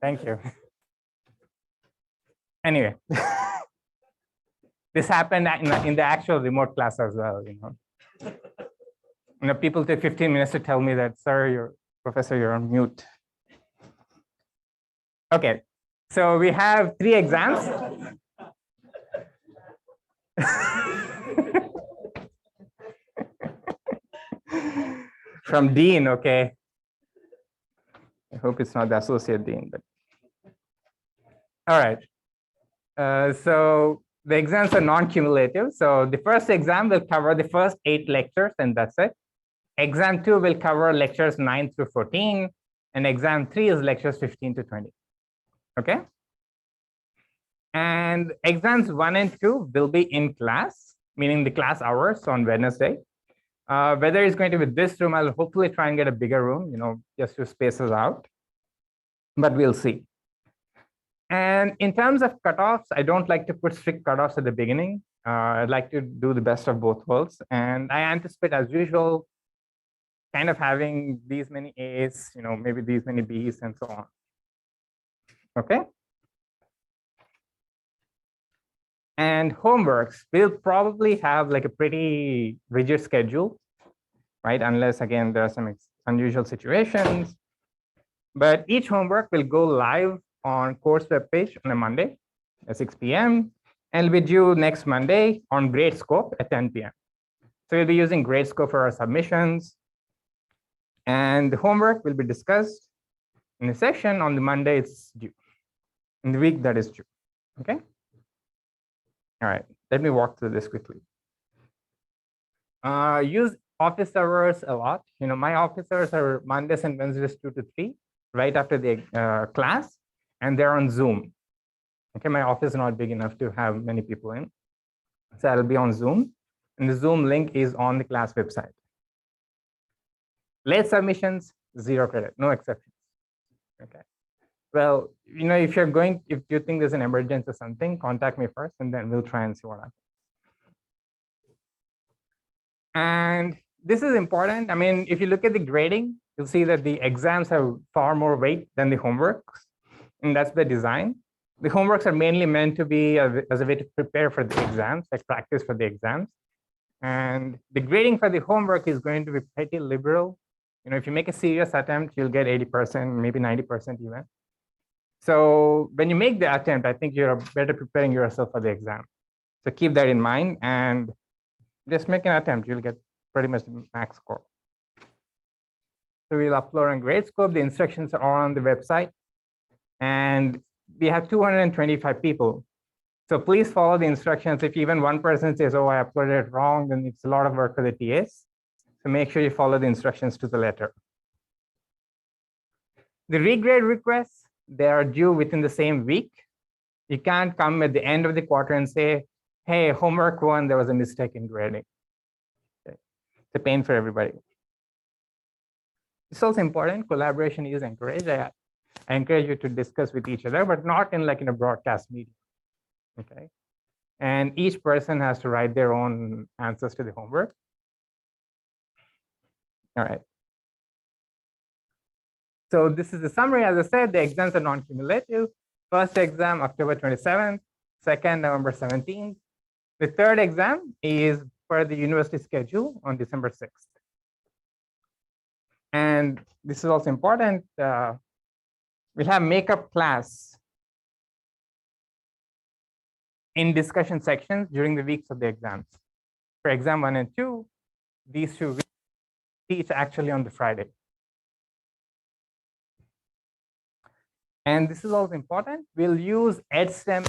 Thank you. Anyway, this happened in the actual remote class as well. People take 15 minutes to tell me that, sir, professor, you're on mute. Okay, so we have 3 exams. From Dean, okay. I hope it's not the associate dean, but all right. So the exams are non-cumulative. So the first exam will cover the first 8 lectures, and that's it. Exam 2 will cover lectures 9 through 14, and exam 3 is lectures 15 to 20. Okay. And exams 1 and 2 will be in class, meaning the class hours on Wednesday. Whether it's going to be this room, I'll hopefully try and get a bigger room, just to space us out. But we'll see. And in terms of cutoffs, I don't like to put strict cutoffs at the beginning. I'd like to do the best of both worlds. And I anticipate, as usual, kind of having these many A's, maybe these many B's, and so on. Okay. And homeworks, we'll probably have like a pretty rigid schedule, right? Unless, again, there are some unusual situations. But each homework will go live on course webpage on a Monday at 6 p.m. and will be due next Monday on Gradescope at 10 p.m. So we'll be using Gradescope for our submissions. And the homework will be discussed in a session on the Monday it's due, in the week that is due. Okay. All right, let me walk through this quickly. Use office hours a lot. My office hours are Mondays and Wednesdays 2 to 3, right after the class, and they're on Zoom. Okay, my office is not big enough to have many people in. So I'll be on Zoom, and the Zoom link is on the class website. Late submissions, 0 credit, no exceptions. Okay. Well, if you think there's an emergency or something, contact me first, and then we'll try and see what happens. And this is important. I mean, if you look at the grading, you'll see that the exams have far more weight than the homeworks, and that's the design. The homeworks are mainly meant to be as a way to prepare for the exams, like practice for the exams. And the grading for the homework is going to be pretty liberal. If you make a serious attempt, you'll get 80%, maybe 90% even. So when you make the attempt, I think you're better preparing yourself for the exam. So keep that in mind and just make an attempt. You'll get pretty much the max score. So we'll upload on Gradescope. The instructions are on the website. And we have 225 people. So please follow the instructions. If even one person says, oh, I uploaded it wrong, then it's a lot of work for the TAs. So make sure you follow the instructions to the letter. The regrade requests, they are due within the same week. You can't come at the end of the quarter and say, hey, homework 1, there was a mistake in grading. Okay. It's a pain for everybody. It's also important. Collaboration is encouraged. I encourage you to discuss with each other, but not in a broadcast meeting. Okay. And each person has to write their own answers to the homework. All right. So this is the summary. As I said, the exams are non-cumulative. First exam, October 27th. Second, November 17th. The third exam is per the university schedule on December 6th. And this is also important. We'll have makeup class in discussion sections during the weeks of the exams. For exam 1 and 2, these 2 weeks teach actually on the Friday. And this is also important. We'll use EdStem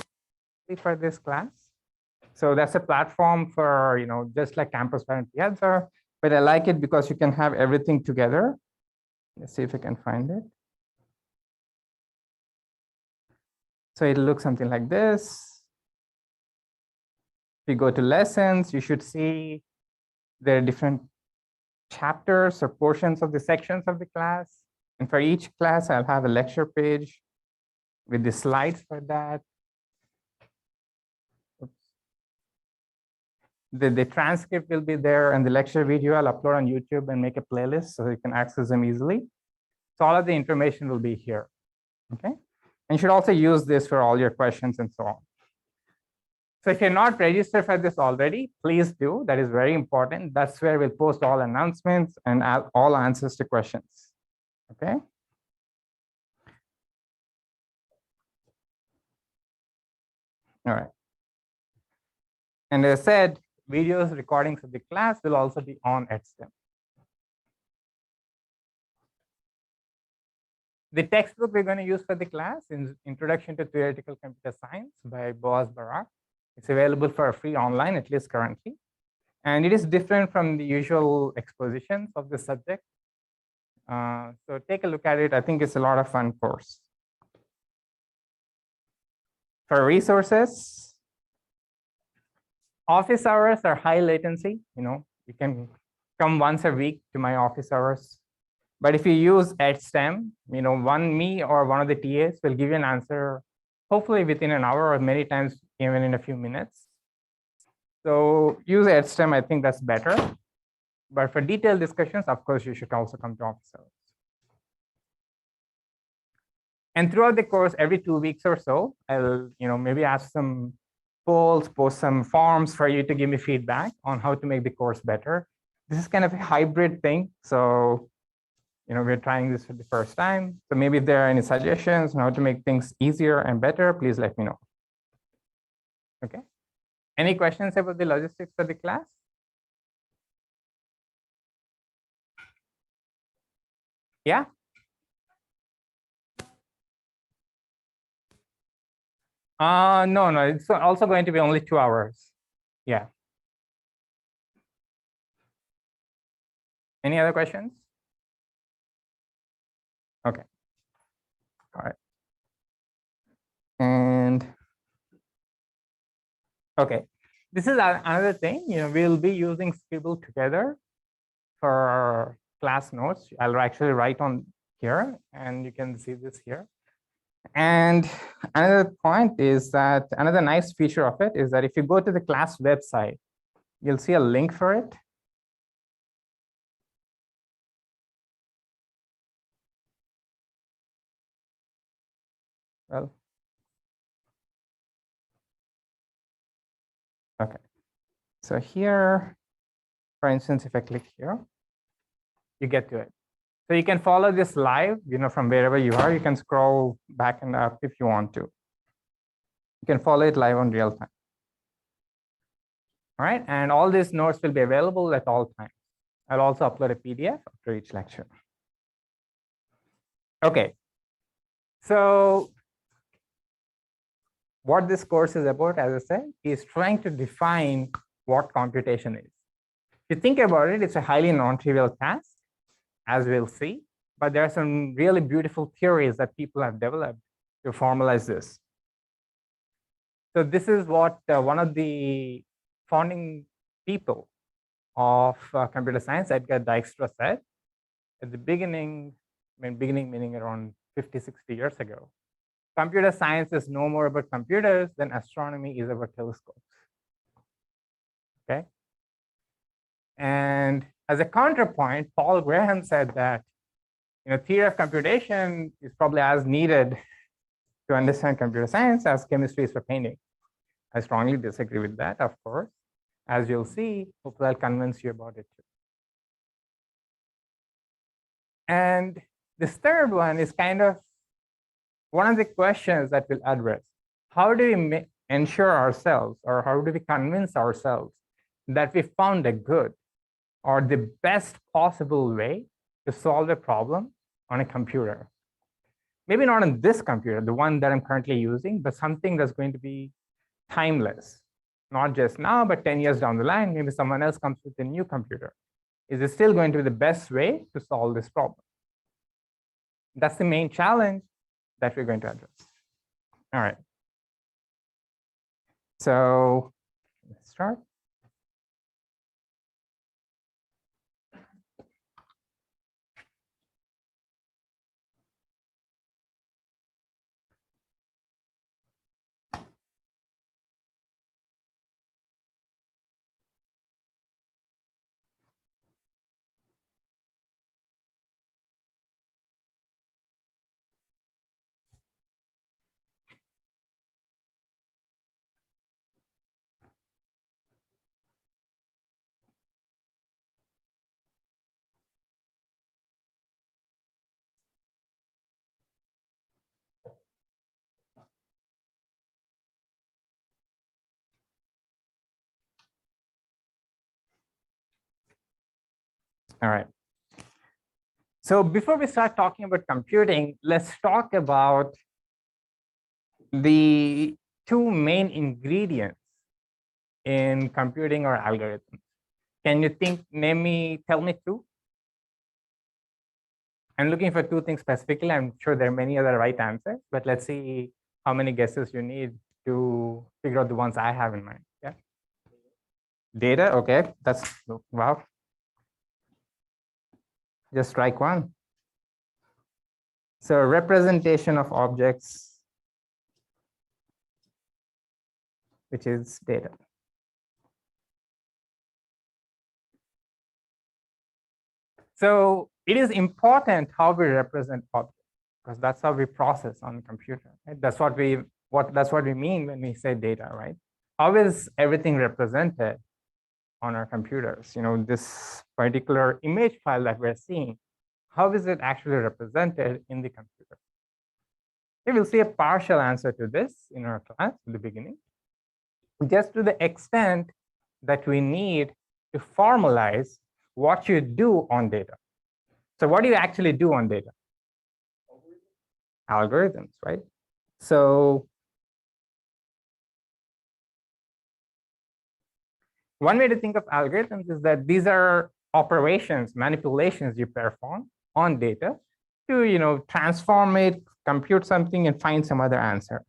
for this class. So that's a platform for, just like Campus Parent Piazza, but I like it because you can have everything together. Let's see if I can find it. So it'll look something like this. If you go to lessons, you should see there are different chapters or portions of the sections of the class. And for each class, I'll have a lecture page with the slides for that. Oops. The transcript will be there, and the lecture video I'll upload on YouTube and make a playlist so you can access them easily. So all of the information will be here. Okay. And you should also use this for all your questions and so on. So if you're not registered for this already, please do. That is very important. That's where we'll post all announcements and all answers to questions. Okay. All right. And as I said, videos, recordings of the class will also be on EdSTEM. The textbook we're going to use for the class is Introduction to Theoretical Computer Science by Boaz Barak. It's available for free online, at least currently. And it is different from the usual expositions of the subject. So take a look at it. I think it's a lot of fun course. For resources, office hours are high latency. You can come once a week to my office hours. But if you use EdSTEM, me or one of the TAs will give you an answer, hopefully within an hour or many times even in a few minutes. So use EdSTEM, I think that's better. But for detailed discussions, of course, you should also come to office hours. And throughout the course, every 2 weeks or so, I'll maybe ask some polls, post some forms for you to give me feedback on how to make the course better. This is kind of a hybrid thing. So we're trying this for the first time. So maybe if there are any suggestions on how to make things easier and better, please let me know. Okay. Any questions about the logistics for the class? Yeah. No, it's also going to be only 2 hours. Yeah. Any other questions? Okay. All right. And okay, this is another thing. We'll be using Scribble together for our class notes. I'll actually write on here, and you can see this here. And another point is that another nice feature of it is that if you go to the class website, you'll see a link for it. Well, okay. So here, for instance, if I click here, you get to it. So you can follow this live, from wherever you are. You can scroll back and up if you want to. You can follow it live on real time. All right, and all these notes will be available at all times. I'll also upload a PDF after each lecture. Okay, so what this course is about, as I said, is trying to define what computation is. If you think about it, it's a highly non-trivial task, as we'll see, but there are some really beautiful theories that people have developed to formalize this. So this is what one of the founding people of computer science, Edgar Dijkstra, said at the beginning, beginning meaning around 50, 60 years ago. Computer science is no more about computers than astronomy is about telescopes. Okay. And as a counterpoint, Paul Graham said that theory of computation is probably as needed to understand computer science as chemistry is for painting. I strongly disagree with that, of course. As you'll see, hopefully I'll convince you about it too. And this third one is kind of one of the questions that we'll address. How do we ensure ourselves, or how do we convince ourselves that we found a good or the best possible way to solve a problem on a computer? Maybe not on this computer, the one that I'm currently using, but something that's going to be timeless, not just now, but 10 years down the line, maybe someone else comes with a new computer. Is it still going to be the best way to solve this problem? That's the main challenge that we're going to address. All right. So let's start. All right. So before we start talking about computing, let's talk about the two main ingredients in computing or algorithms. Can you tell me two? I'm looking for two things specifically. I'm sure there are many other right answers, but let's see how many guesses you need to figure out the ones I have in mind. Yeah. Data, okay, that's, wow. Just strike one. So representation of objects, which is data. So it is important how we represent objects, because that's how we process on the computer. Right? That's what we mean when we say data, right? How is everything represented on our computers? You know, this particular image file that we're seeing, how is it actually represented in the computer? We will see a partial answer to this in our class in the beginning, just to the extent that we need to formalize what you do on data. So what do you actually do on data? Algorithms, right? So one way to think of algorithms is that these are operations, manipulations you perform on data to, you know, transform it, compute something, and find some other answer.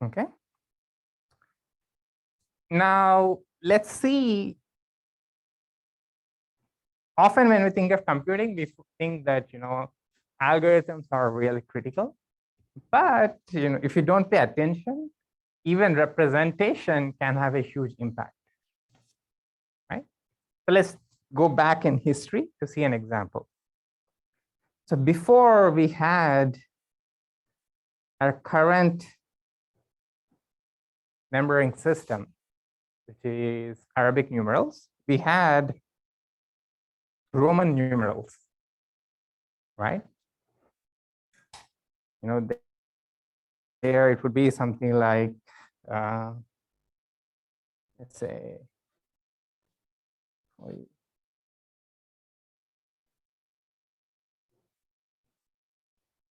Okay. Now let's see. Often when we think of computing, we think that, you know, algorithms are really critical. But, you know, if you don't pay attention, even representation can have a huge impact, right? So let's go back in history to see an example. So before we had our current numbering system, which is Arabic numerals, we had Roman numerals, right? You know, there it would be something like, let's say,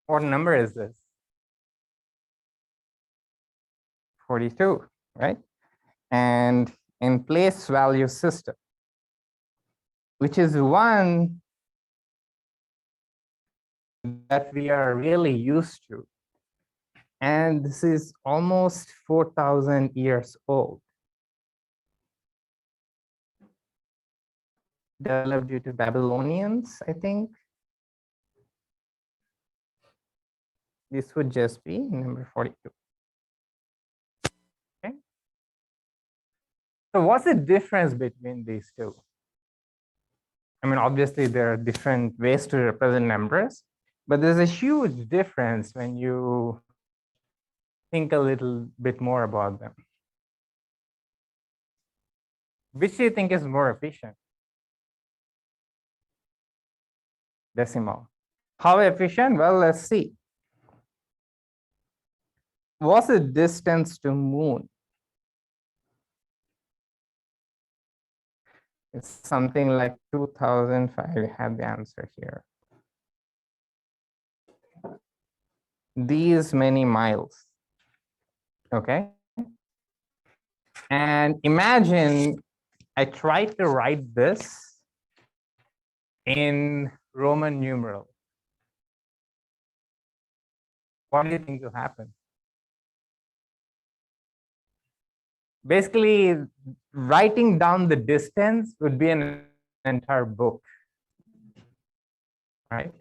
what number is this? 42, right? And in place value system, which is one that we are really used to. And this is almost 4,000 years old. Developed due to Babylonians, I think. This would just be number 42. Okay. So what's the difference between these two? I mean, obviously there are different ways to represent numbers, but there's a huge difference when you think a little bit more about them. Which do you think is more efficient? Decimal. How efficient? Well, let's see. What's the distance to moon? It's something like 2005. We have the answer here. These many miles. Okay. And imagine I tried to write this in Roman numeral. What do you think will happen? Basically, writing down the distance would be an entire book, right?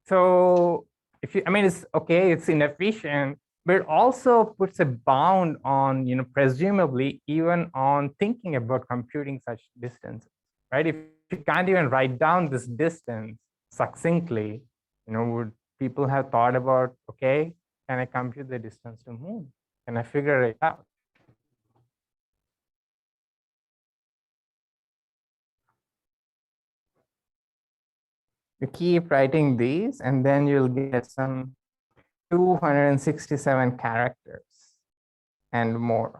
So if you, I mean, it's okay, it's inefficient, but it also puts a bound on, you know, presumably even on thinking about computing such distances, right? If you can't even write down this distance succinctly, you know, would people have thought about, okay, can I compute the distance to moon? Can I figure it out? You keep writing these, and then you'll get some 267 characters. and more.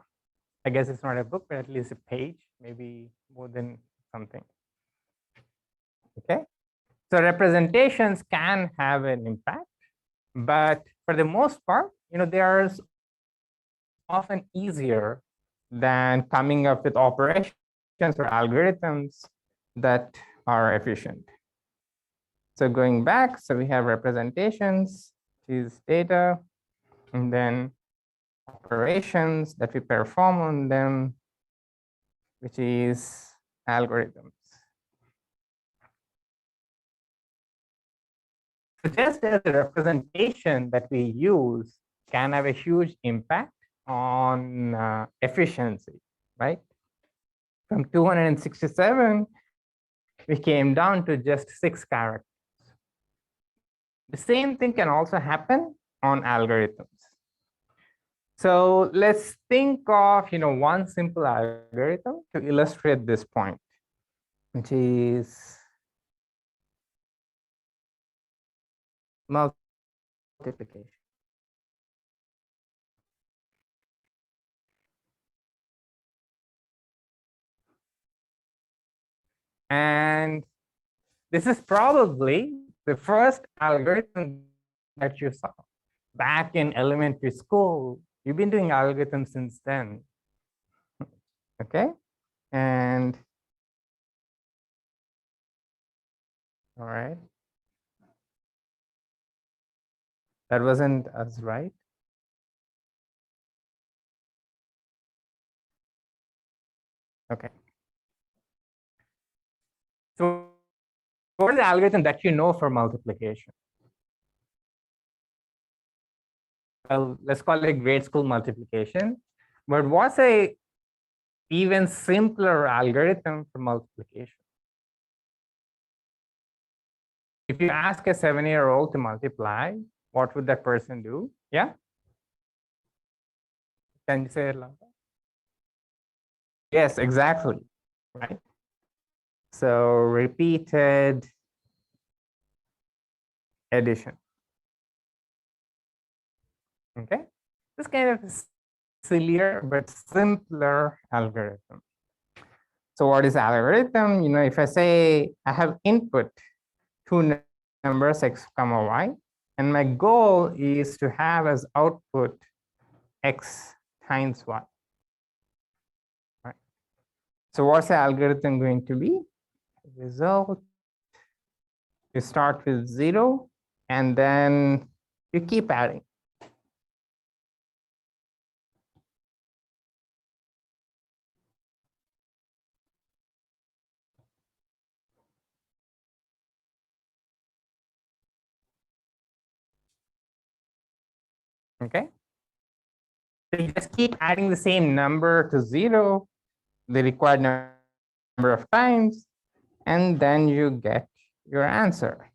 I guess it's not a book, but at least a page, maybe more than something. Okay. So representations can have an impact, but for the most part, they are often easier than coming up with operations or algorithms that are efficient. So going back, so we have representations, which is data, and then operations that we perform on them, which is algorithms. So just as the representation that we use can have a huge impact on efficiency, right? From 267, we came down to just 6 characters. The same thing can also happen on algorithms. So let's think of one simple algorithm to illustrate this point, which is multiplication. And this is probably the first algorithm that you saw back in elementary school. You've been doing algorithms since then. Okay. And all right. That wasn't us, right? Okay. So what is the algorithm that you know for multiplication? Well, let's call it grade school multiplication. But what's a even simpler algorithm for multiplication? If you ask a 7-year-old to multiply, what would that person do? Yeah? Can you say it louder? Yes, exactly. Right? So repeated addition. Okay? This kind of sillier but simpler algorithm. So what is algorithm? If I say I have input 2 numbers x comma y, and my goal is to have as output x times y. Right? So what's the algorithm going to be? Result, you start with 0, and then you keep adding. Okay. So you just keep adding the same number to 0, the required number of times, and then you get your answer.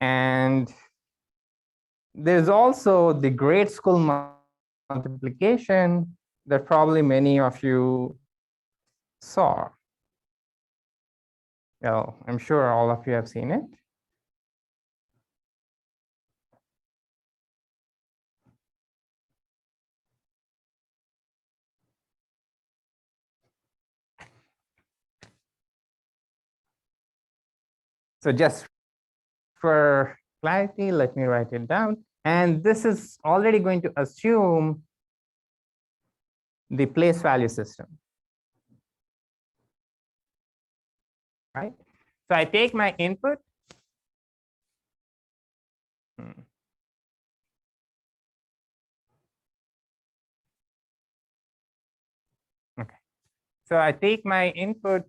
And there's also the grade school multiplication that probably many of you saw. Well, I'm sure all of you have seen it. So just for clarity, let me write it down. And this is already going to assume the place value system. Right? So I take my input. Okay. So I take my input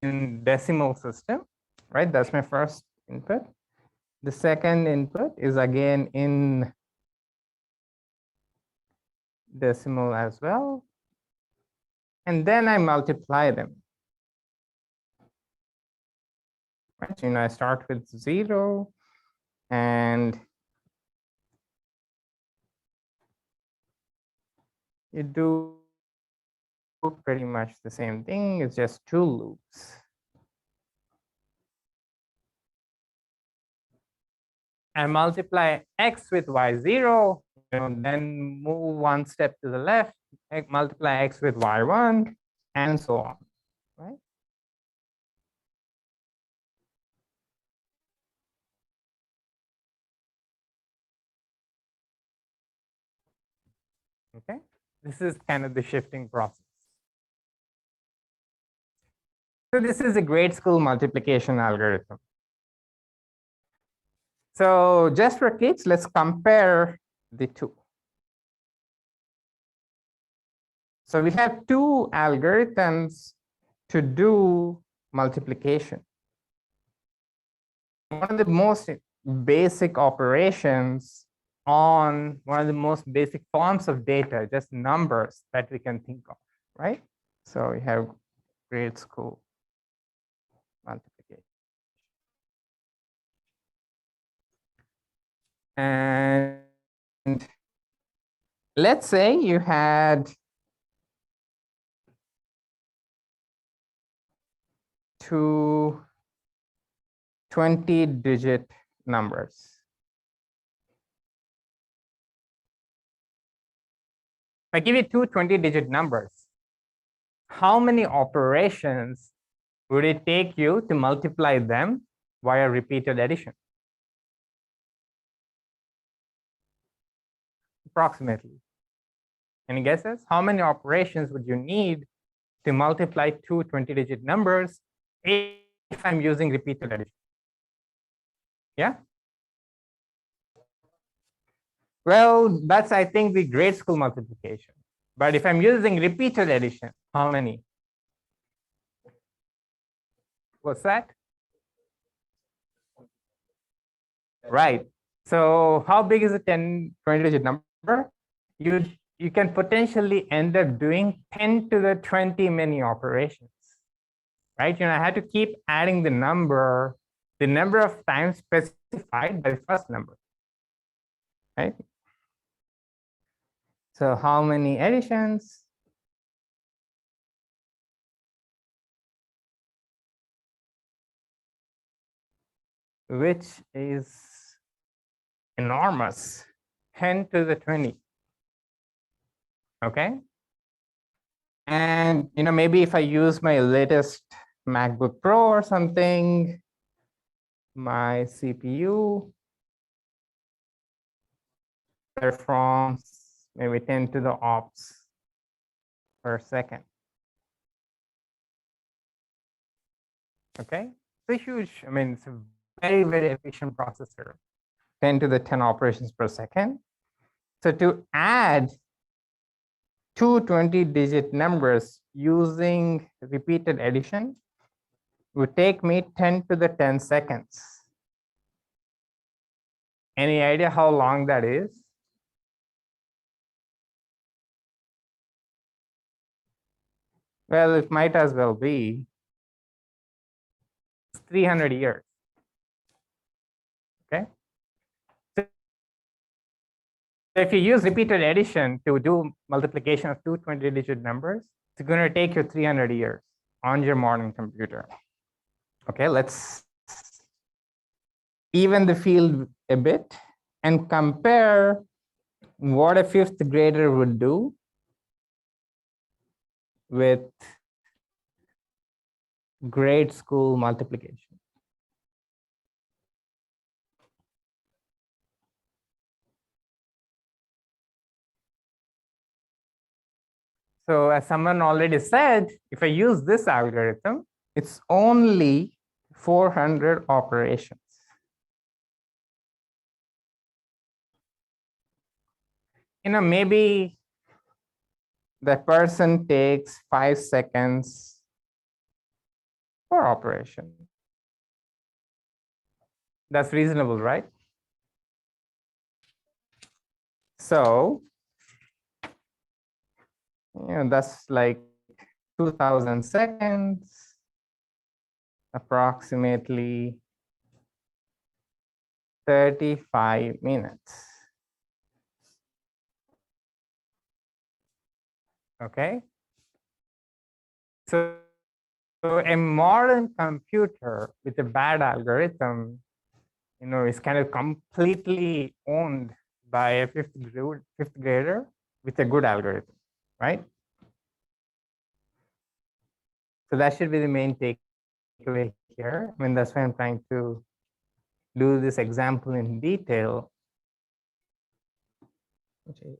in decimal system, right? That's my first input. The second input is again in decimal as well. And then I multiply them. Right? So, I start with 0 and you do pretty much the same thing. It's just 2 loops. and multiply x with y0, then move one step to the left, multiply x with y1, and so on, right? Okay, this is kind of the shifting process. So this is a grade school multiplication algorithm. So just for kicks, let's compare the two. So we have two algorithms to do multiplication. One of the most basic operations on one of the most basic forms of data, just numbers that we can think of, right? So we have grade school multiplication. And let's say you had two 20-digit numbers. If I give you two 20-digit numbers, how many operations would it take you to multiply them via repeated addition? Approximately. Any guesses? How many operations would you need to multiply two 20-digit numbers if I'm using repeated addition? Yeah? Well, that's, I think, the grade school multiplication. But if I'm using repeated addition, how many? What's that? Right. So how big is a 20-digit number? You can potentially end up doing 10 to the 20 many operations, right? I had to keep adding the number of times specified by the first number, right? So how many additions? Which is enormous, 10 to the 20. Okay. And maybe if I use my latest MacBook Pro or something, my CPU performs maybe 10 to the ops per second. Okay, it's a huge, it's a very, very efficient processor, 10 to the 10 operations per second. So to add two 20-digit numbers using repeated addition would take me 10 to the 10 seconds. Any idea how long that is? Well, it might as well be 300 years. Okay. So if you use repeated addition to do multiplication of two 20-digit numbers, it's going to take you 300 years on your modern computer. Okay, let's even the field a bit and compare what a fifth grader would do with grade school multiplication. So as someone already said, if I use this algorithm, it's only 400 operations. Maybe the person takes 5 seconds per operation. That's reasonable, right? So, that's like 2000 seconds, approximately 35 minutes. Okay. So a modern computer with a bad algorithm, is kind of completely owned by a fifth grader with a good algorithm, right? So that should be the main takeaway here. I mean, that's why I'm trying to do this example in detail. Okay.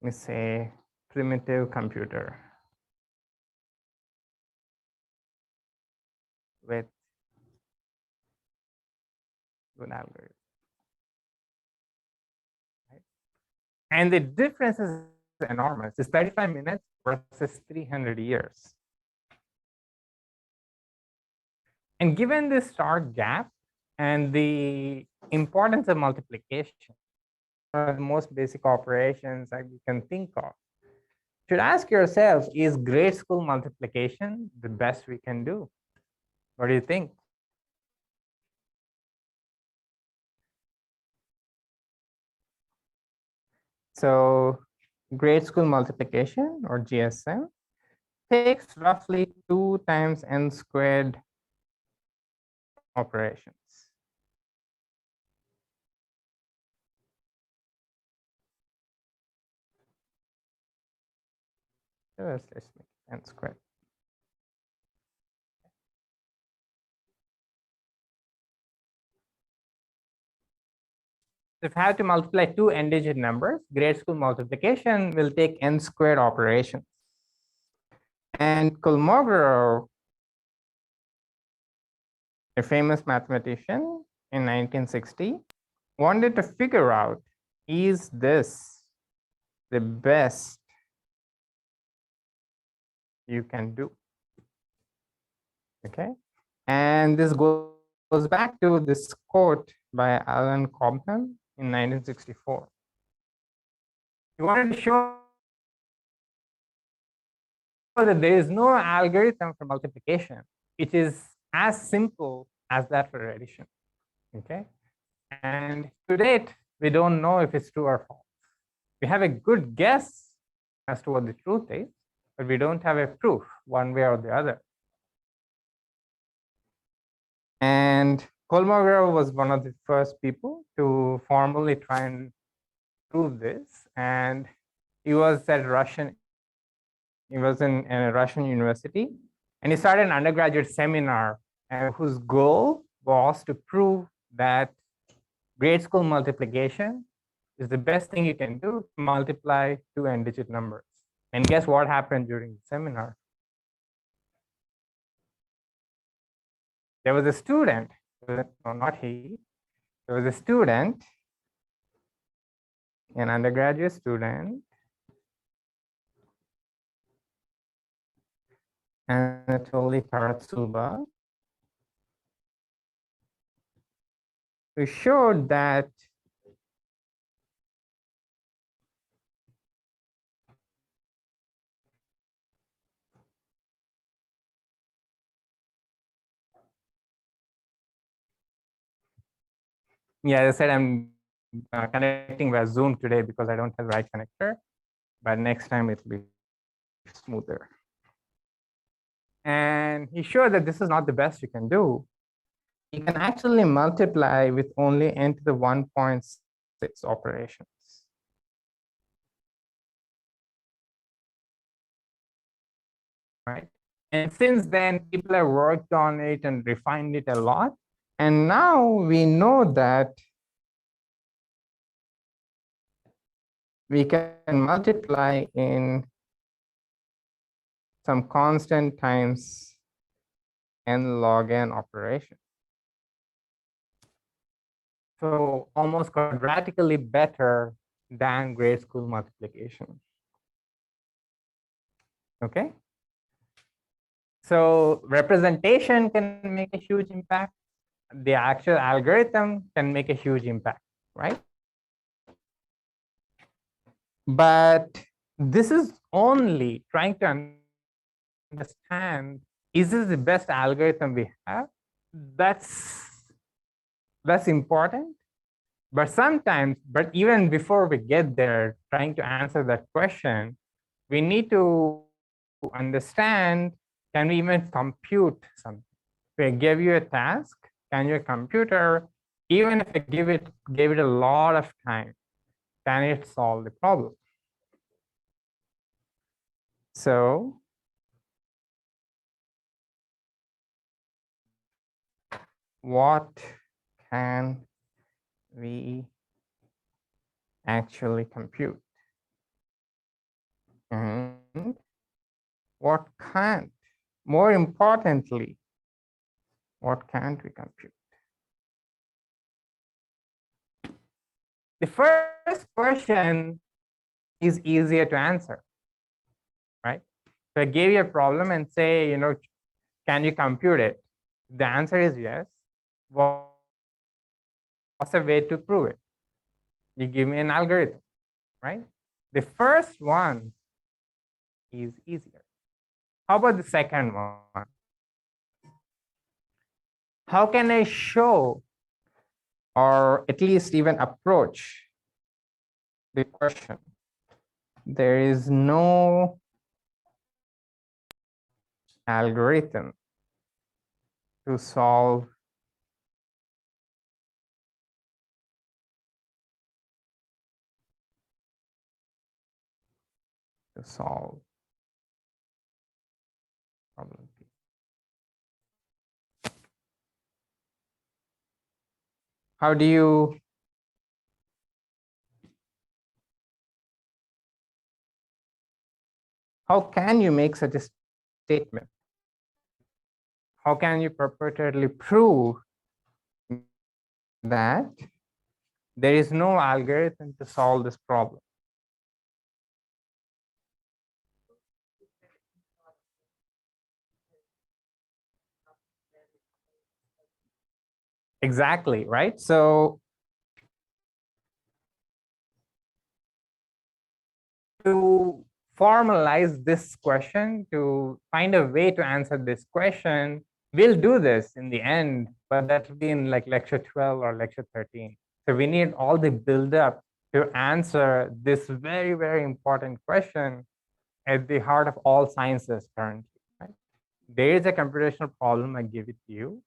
Let me say primitive computer with good algorithm. Right? And the difference is enormous. It's 35 minutes versus 300 years. And given this stark gap and the importance of multiplication, one of the most basic operations that you can think of, should ask yourself, is grade school multiplication the best we can do? What do you think? So grade school multiplication, or GSM, takes roughly 2 times n squared operations. Let's make n squared. If I have to multiply 2 n-digit numbers, grade school multiplication will take n squared operations. And Kolmogorov, a famous mathematician in 1960, wanted to figure out, is this the best you can do? Okay. And this goes back to this quote by Alan Cobham in 1964. He wanted to show that there is no algorithm for multiplication. It is as simple as that for addition. Okay. And to date, we don't know if it's true or false. We have a good guess as to what the truth is, but we don't have a proof one way or the other. And Kolmogorov was one of the first people to formally try and prove this. And he was in a Russian university, and he started an undergraduate seminar whose goal was to prove that grade school multiplication is the best thing you can do to multiply 2 n-digit numbers. And guess what happened during the seminar? There was a student, no, not he, there was a student, an undergraduate student, Anatoly Karatsuba, who showed that yeah, as I said, I'm connecting via Zoom today because I don't have the right connector, but next time it'll be smoother. And he showed that this is not the best you can do. You can actually multiply with only n to the 1.6 operations. Right? And since then, people have worked on it and refined it a lot. And now we know that we can multiply in some constant times n log n operation. So almost quadratically better than grade school multiplication. Okay. So representation can make a huge impact. The actual algorithm can make a huge impact, right? But this is only trying to understand is this the best algorithm we have? That's important. But sometimes, but even before we get there, trying to answer that question, we need to understand, can we even compute something? If I give you a task, can your computer, even if I gave it a lot of time, can it solve the problem? So what can we actually compute? And what can't? More importantly, what can't we compute? The first question is easier to answer, right? So I gave you a problem and say, can you compute it? The answer is yes. What's a way to prove it? You give me an algorithm, right? The first one is easier. How about the second one? How can I show, or at least even approach the question? There is no algorithm to solve problem. How can you make such a statement? How can you purportedly prove that there is no algorithm to solve this problem? Exactly, right? So to formalize this question, to find a way to answer this question, we'll do this in the end, but that will be in like lecture 12 or lecture 13. So we need all the build-up to answer this very, very important question at the heart of all sciences currently. Right? There is a computational problem, I give it to you,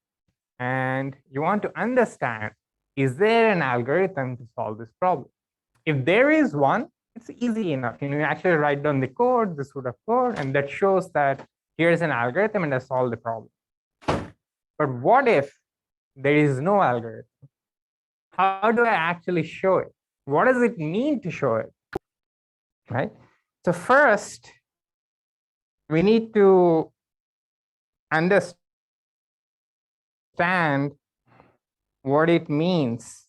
and you want to understand, is there an algorithm to solve this problem? If there is one, it's easy enough. You actually write down the code, the suite of code, and that shows that here's an algorithm and I solved the problem. But what if there is no algorithm? How do I actually show it? What does it mean to show it? Right? So first, we need to understand what it means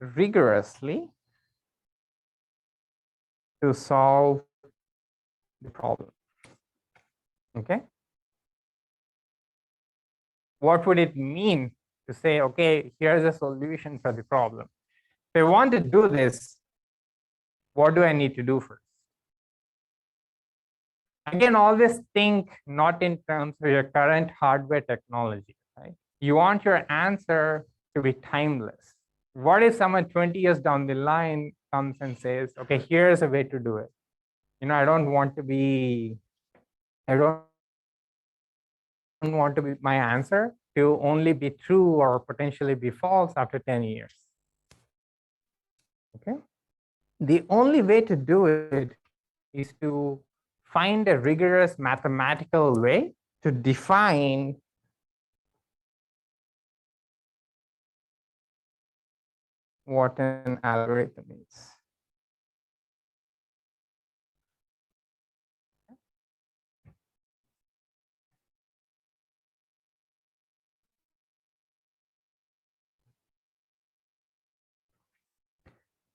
rigorously to solve the problem. Okay? What would it mean to say, okay, here's a solution for the problem? If I want to do this, what do I need to do first? Again, always think not in terms of your current hardware technology, right? You want your answer to be timeless. What if someone 20 years down the line comes and says, okay, here's a way to do it? I don't want to be my answer to only be true or potentially be false after 10 years. Okay. The only way to do it is to find a rigorous mathematical way to define what an algorithm is.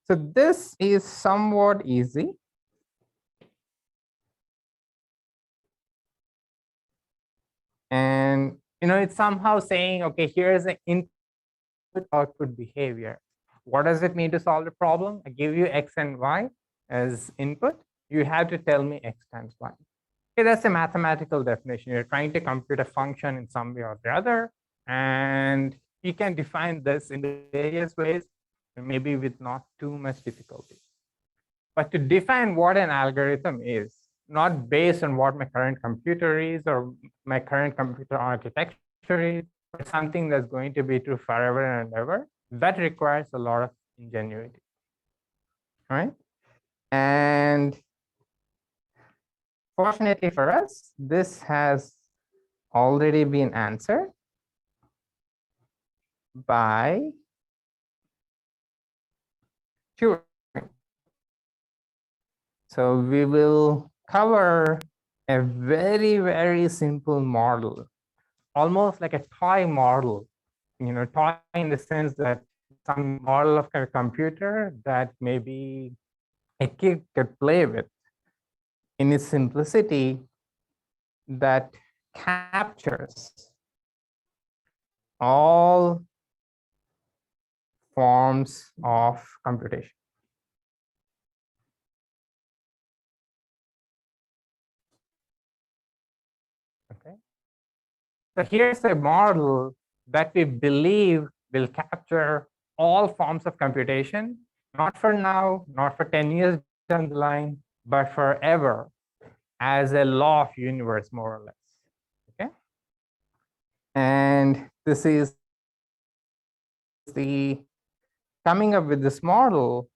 So this is somewhat easy. And it's somehow saying, okay, here's an input output behavior. What does it mean to solve the problem? I give you X and Y as input. You have to tell me X times Y. Okay, that's a mathematical definition. You're trying to compute a function in some way or the other, and you can define this in various ways, maybe with not too much difficulty. But to define what an algorithm is, not based on what my current computer is or my current computer architecture is, but something that's going to be true forever and ever, that requires a lot of ingenuity, right? And fortunately for us, this has already been answered by Turing. So we will cover a very, very simple model, almost like a toy model, toy in the sense that some model of a computer that maybe a kid could play with in its simplicity, that captures all forms of computation. Okay. So here's a model that we believe will capture all forms of computation, not for now, not for 10 years down the line, but forever as a law of universe, more or less. Okay. And this is the coming up with this model,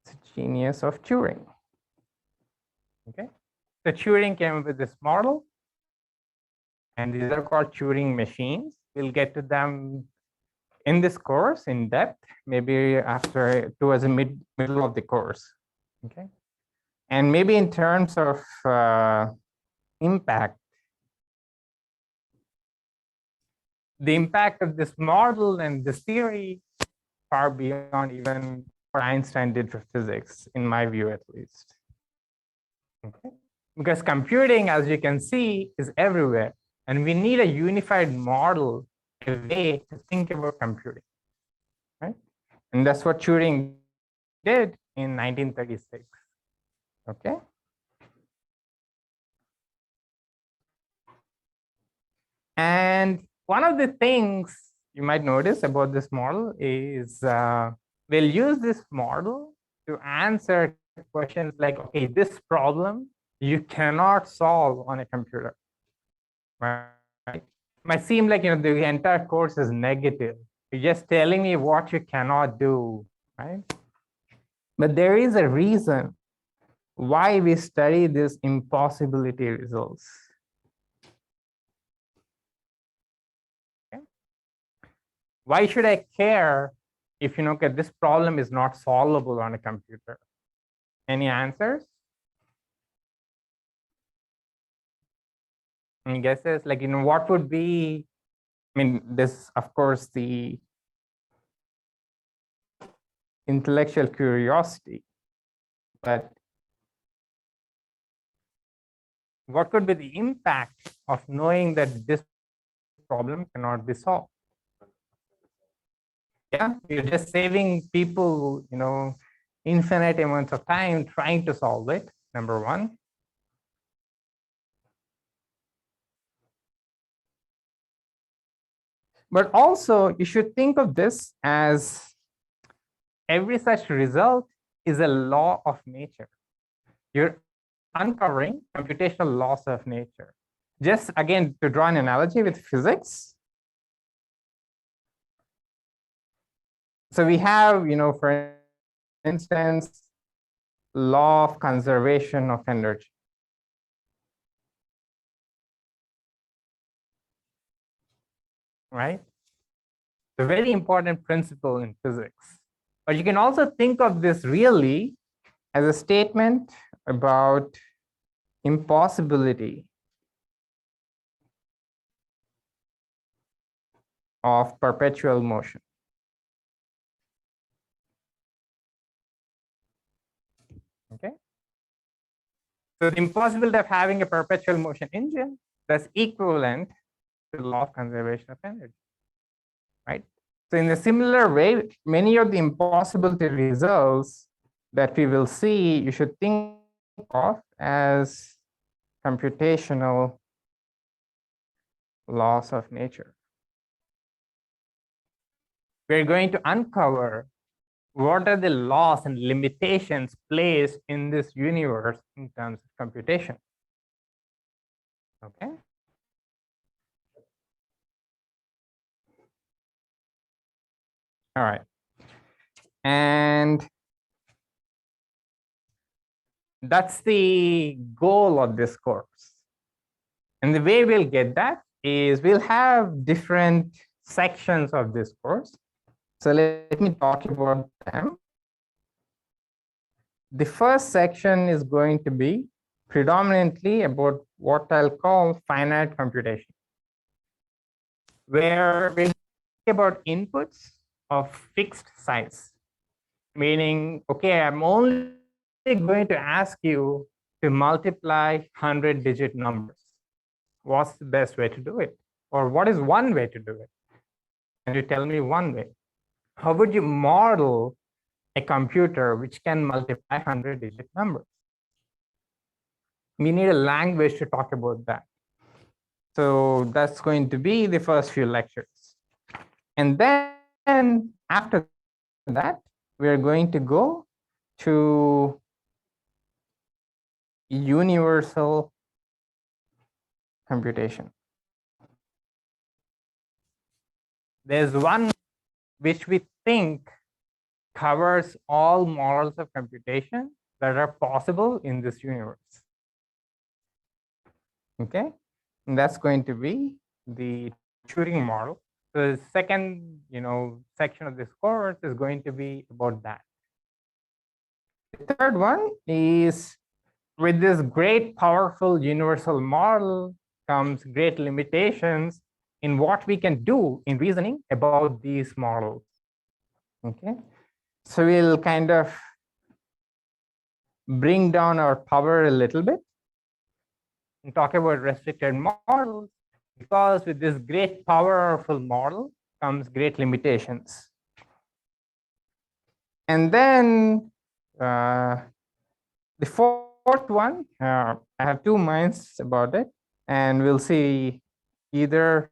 it's a genius of Turing. Okay. So Turing came up with this model, and these are called Turing machines. We'll get to them in this course in depth, maybe after towards the middle of the course. Okay. And maybe in terms of impact, the impact of this model and this theory far beyond even what Einstein did for physics, in my view at least. Okay. Because computing, as you can see, is everywhere. And we need a unified model, a way to think about computing, right? And that's what Turing did in 1936, okay? And one of the things you might notice about this model is we'll use this model to answer questions like, okay, this problem you cannot solve on a computer, right? It might seem like the entire course is negative. You're just telling me what you cannot do, right? But there is a reason why we study these impossibility results. Okay? Why should I care if this problem is not solvable on a computer? Any answers? Any guesses? Like, what would be, this, of course, the intellectual curiosity, but what could be the impact of knowing that this problem cannot be solved? Yeah, you're just saving people, infinite amounts of time trying to solve it, number one. But also, you should think of this as every such result is a law of nature. You're uncovering computational laws of nature. Just again, to draw an analogy with physics. So we have, for instance, law of conservation of energy. Right? It's a very important principle in physics. But you can also think of this really as a statement about impossibility of perpetual motion. Okay. So the impossibility of having a perpetual motion engine that's equivalent to the law of conservation of energy, right? So in a similar way, many of the impossibility results that we will see, you should think of as computational laws of nature. We're going to uncover what are the laws and limitations placed in this universe in terms of computation. Okay. All right. And that's the goal of this course. And the way we'll get that is we'll have different sections of this course. So let me talk about them. The first section is going to be predominantly about what I'll call finite computation, where we'll talk about inputs of fixed size, meaning, okay, I'm only going to ask you to multiply 100-digit numbers. What's the best way to do it? Or what is one way to do it? Can you tell me one way? How would you model a computer which can multiply 100-digit numbers? We need a language to talk about that. So that's going to be the first few lectures. And then after that, we're going to go to universal computation. There's one which we think covers all models of computation that are possible in this universe. Okay, and that's going to be the Turing model. So the second, section of this course is going to be about that. The third one is, with this great powerful universal model comes great limitations in what we can do in reasoning about these models. Okay, so we'll kind of bring down our power a little bit and talk about restricted models, because with this great powerful model comes great limitations. And then the fourth one, I have two minds about it, and we'll see, either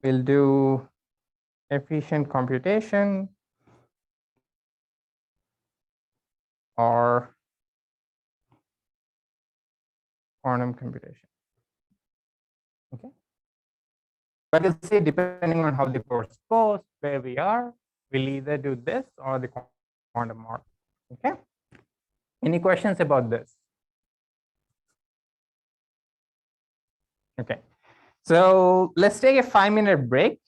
we'll do efficient computation or quantum computation. Okay, but we'll see, depending on how the course goes, where we are, we'll either do this or the quantum model. Okay, any questions about this? Okay, so let's take a 5-minute break,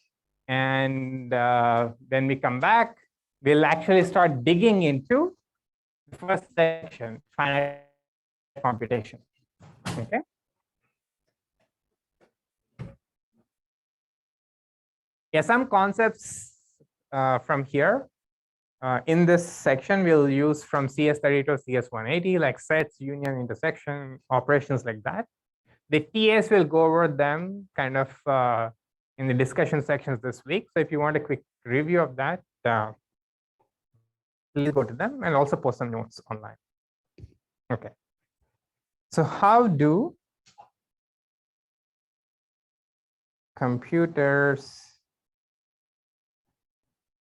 and when we come back, we'll actually start digging into the first section, finite computation. Okay. Yeah, some concepts from here in this section we'll use from CS32, CS180, like sets, union, intersection, operations like that. The TAs will go over them kind of in the discussion sections this week. So if you want a quick review of that, please go to them and also post some notes online. Okay. So how do computers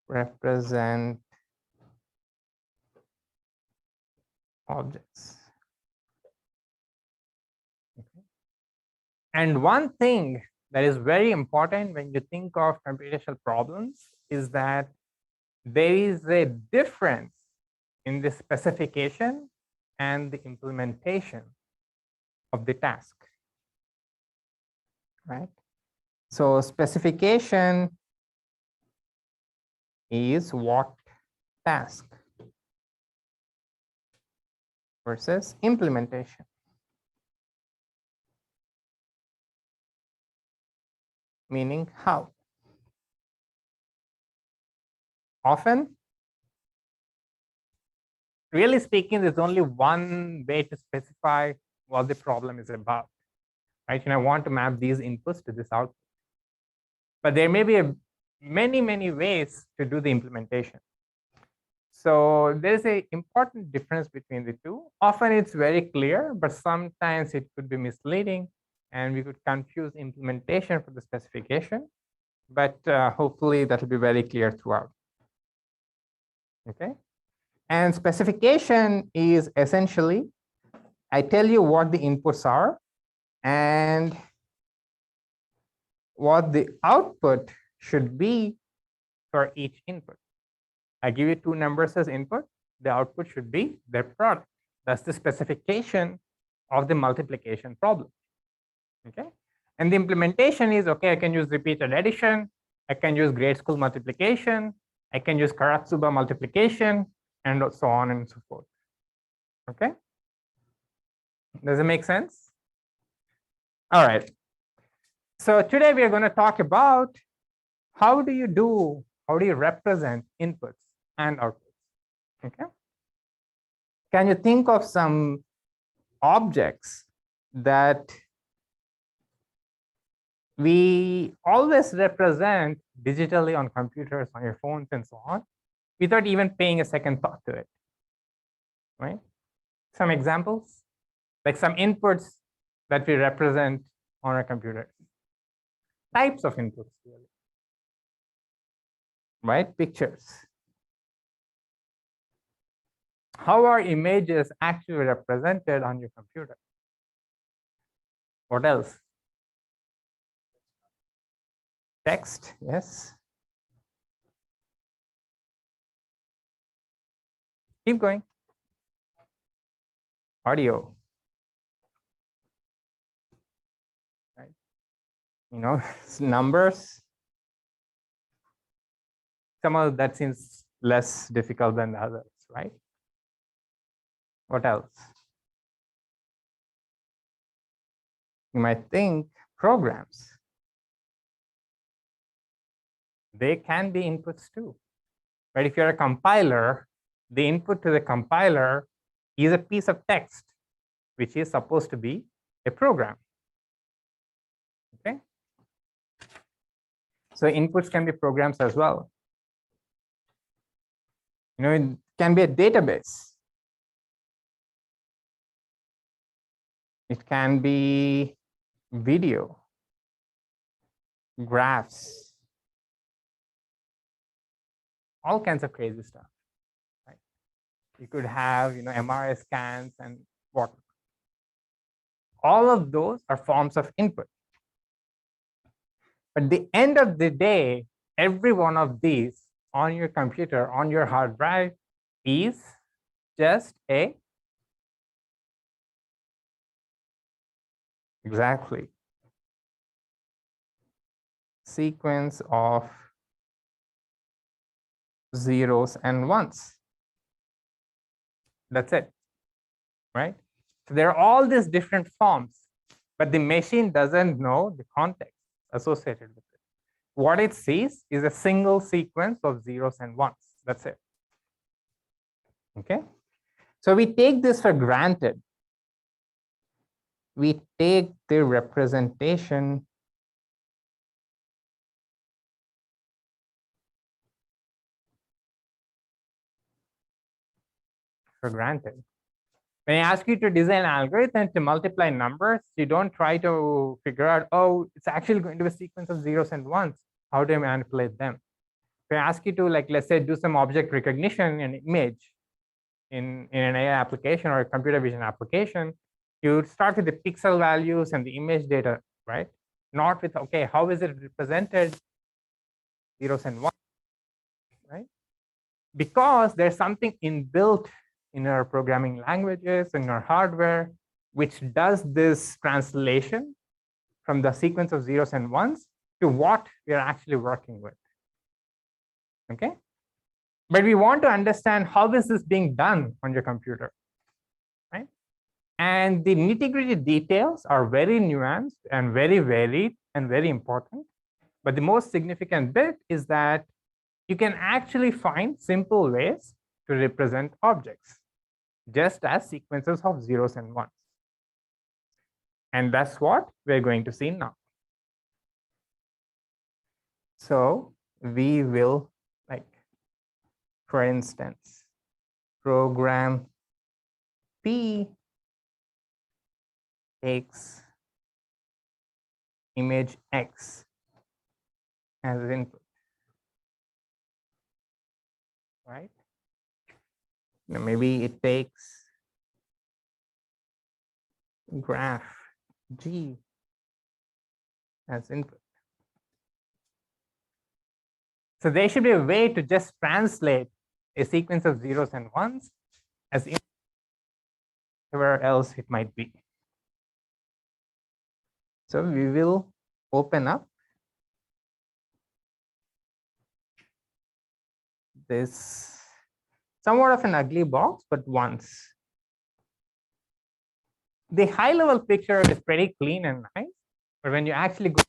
represent objects? Okay. And one thing that is very important when you think of computational problems is that there is a difference in the specification and the implementation of the task, right? So specification is what task versus implementation. Meaning how? Often, really speaking, there's only one way to specify what the problem is about, right? And I want to map these inputs to this output. But there may be many ways to do the implementation. So there's an important difference between the two. Often it's very clear, but sometimes it could be misleading and we could confuse implementation for the specification. But hopefully that will be very clear throughout. Okay. And specification is essentially, I tell you what the inputs are and what the output should be for each input. I give you two numbers as input. The output should be their product. That's the specification of the multiplication problem. Okay. And the implementation is, okay, I can use repeated addition. I can use grade school multiplication. I can use Karatsuba multiplication, and so on and so forth. Okay. Does it make sense? All right. So today we are going to talk about how do you represent inputs and outputs. Okay. Can you think of some objects that we always represent digitally on computers, on your phones, and so on, without even paying a second thought to it? Right? Some examples, like some inputs that we represent on our computers. Types of inputs, really. Right? Pictures. How are images actually represented on your computer? What else? Text, yes. Keep going. Audio. Right? You know, numbers. Some of that seems less difficult than the others, right? What else? You might think programs. They can be inputs too. Right? If you're a compiler, the input to the compiler is a piece of text, which is supposed to be a program. Okay. So inputs can be programs as well. You know, it can be a database. It can be video, graphs, all kinds of crazy stuff. Right? You could have, you know, MRI scans and what. All of those are forms of input. But at the end of the day, every one of these on your computer, on your hard drive, is just a exactly sequence of zeros and ones. That's it, right? So there are all these different forms, but the machine doesn't know the context associated with it. What it sees is a single sequence of zeros and ones. That's it. Okay. So we take this for granted. We take the representation for granted. When I ask you to design an algorithm to multiply numbers, you don't try to figure out, oh, it's actually going to be a sequence of zeros and ones. How do I manipulate them? If I ask you to, like, let's say, do some object recognition in an image in an AI application or a computer vision application, you would start with the pixel values and the image data, right? Not with, okay, how is it represented? Zeros and ones, right? Because there's something inbuilt in our programming languages, in our hardware, which does this translation from the sequence of zeros and ones to what we are actually working with. Okay. But we want to understand how is this being done on your computer, right? And the nitty-gritty details are very nuanced and very varied and very important. But the most significant bit is that you can actually find simple ways to represent objects, just as sequences of zeros and ones. And that's what we're going to see now. So we will, like, for instance, program P takes image X as input, right? Now maybe it takes graph G as input. So there should be a way to just translate a sequence of zeros and ones as where else it might be. So we will open up this somewhat of an ugly box, but once. The high level picture is pretty clean and nice, but when you actually go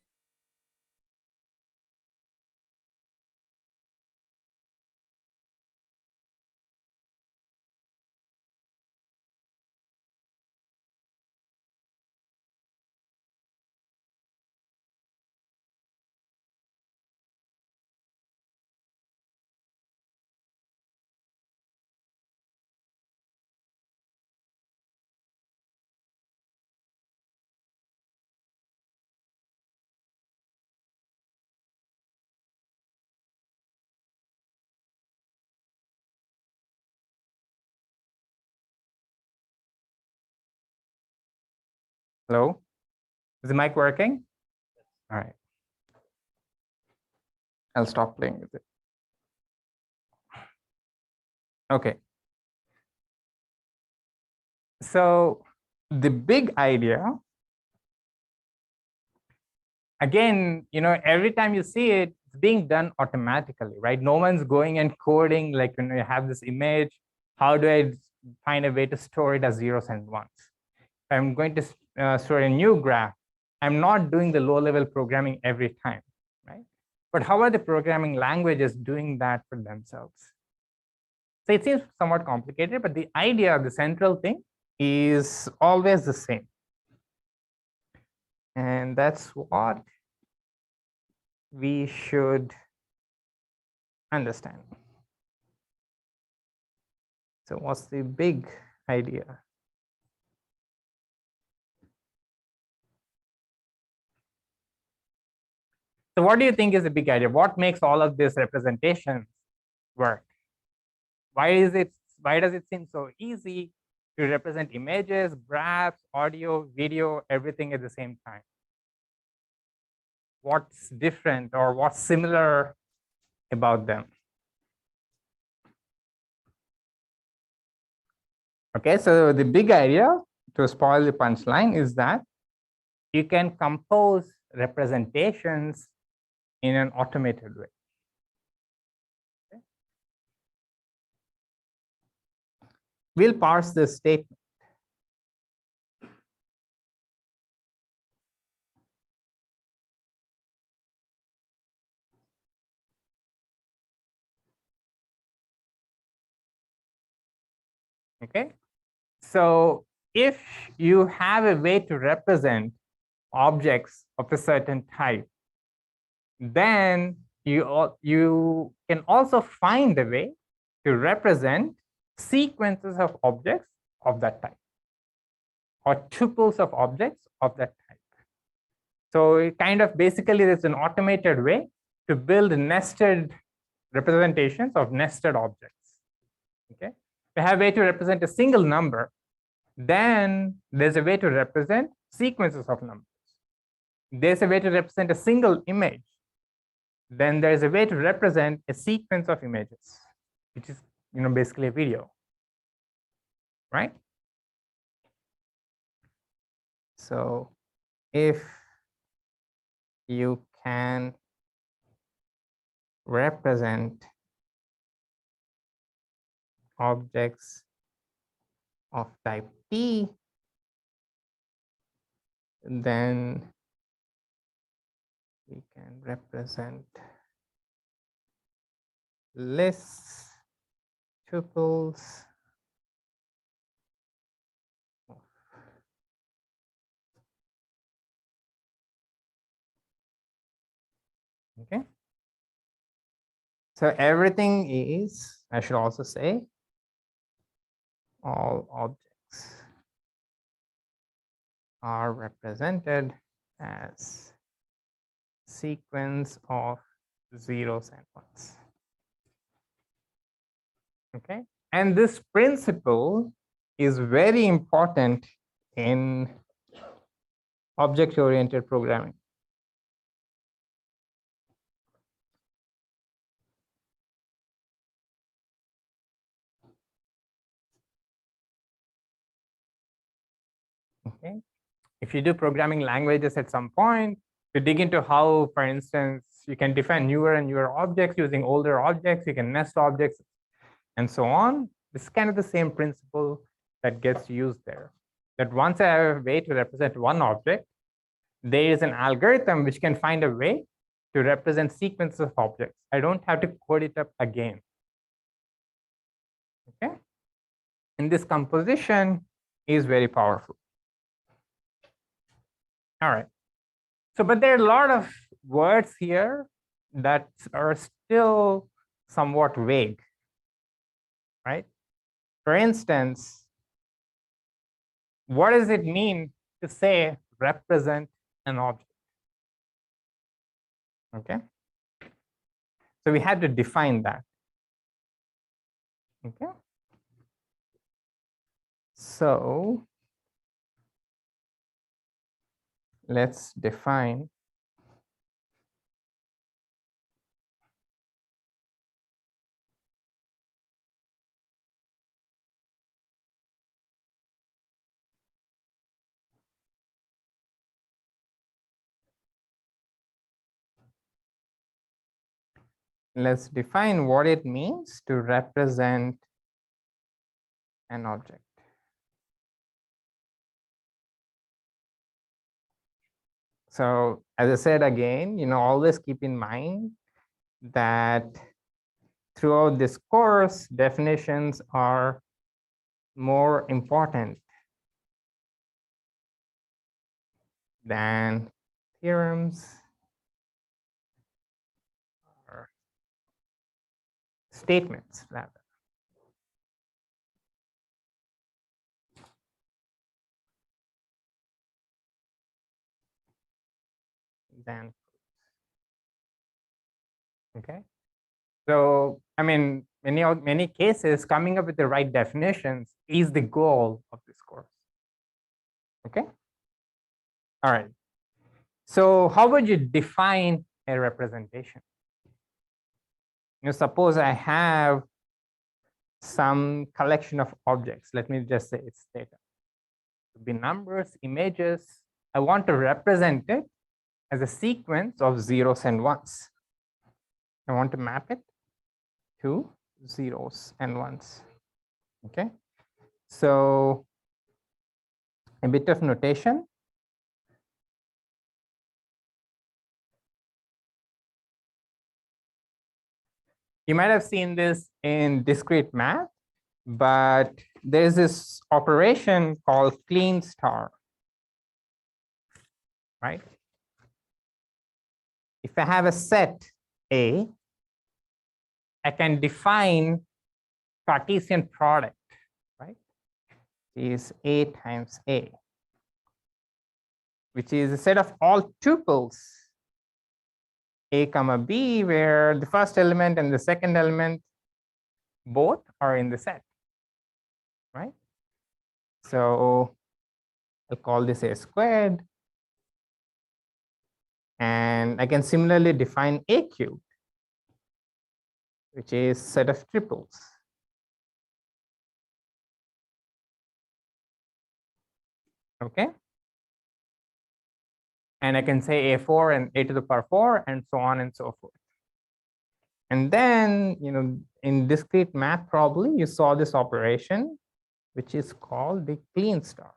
hello, is the mic working? All right, I'll stop playing with it. Okay. So the big idea, again, every time you see it, it's being done automatically, right? No one's going and coding like, you have this image. How do I find a way to store it as zeros and ones? If I'm going to store a new graph, I'm not doing the low-level programming every time, right? But how are the programming languages doing that for themselves? So it seems somewhat complicated, but the idea, the central thing, is always the same. And that's what we should understand. So what's the big idea? So what do you think is the big idea? What makes all of this representation work? Why does it seem so easy to represent images, graphs, audio, video, everything at the same time? What's different or what's similar about them? Okay, so the big idea, to spoil the punchline, is that you can compose representations in an automated way. Okay. We'll parse this statement. Okay, so if you have a way to represent objects of a certain type, then you can also find a way to represent sequences of objects of that type or tuples of objects of that type. So it kind of basically there's an automated way to build nested representations of nested objects. Okay, we have a way to represent a single number, then there's a way to represent sequences of numbers. There's a way to represent a single image, then there's a way to represent a sequence of images, which is basically a video, right? So if you can represent objects of type T, then we can represent lists, tuples. Okay. So everything is, I should also say, all objects are represented as sequence of zeros and ones. Okay, and this principle is very important in object-oriented programming. Okay, if you do programming languages at some point, to dig into how, for instance, you can define newer and newer objects using older objects, you can nest objects, and so on. This is kind of the same principle that gets used there. That once I have a way to represent one object, there is an algorithm which can find a way to represent sequences of objects. I don't have to code it up again. Okay, and this composition is very powerful. All right. So, but there are a lot of words here that are still somewhat vague, right? For instance, what does it mean to say represent an object? Okay. So we had to define that. Okay. So let's define what it means to represent an object. So as I said again, always keep in mind that throughout this course, definitions are more important than theorems or statements, rather. Than okay. So I mean, many cases, coming up with the right definitions is the goal of this course. Okay. All right. So how would you define a representation? Suppose I have some collection of objects. Let me just say it's data. It could be numbers, images. I want to represent it as a sequence of zeros and ones. I want to map it to zeros and ones. Okay. So a bit of notation. You might have seen this in discrete math, but there's this operation called clean star, right? If I have a set A, I can define Cartesian product, right? Is A times A, which is a set of all tuples A comma B, where the first element and the second element both are in the set, right? So I'll call this A squared. And I can similarly define A cubed, which is set of triples. Okay. And I can say A4 and A to the power 4 and so on and so forth. And then, in discrete math, probably you saw this operation, which is called the clean star.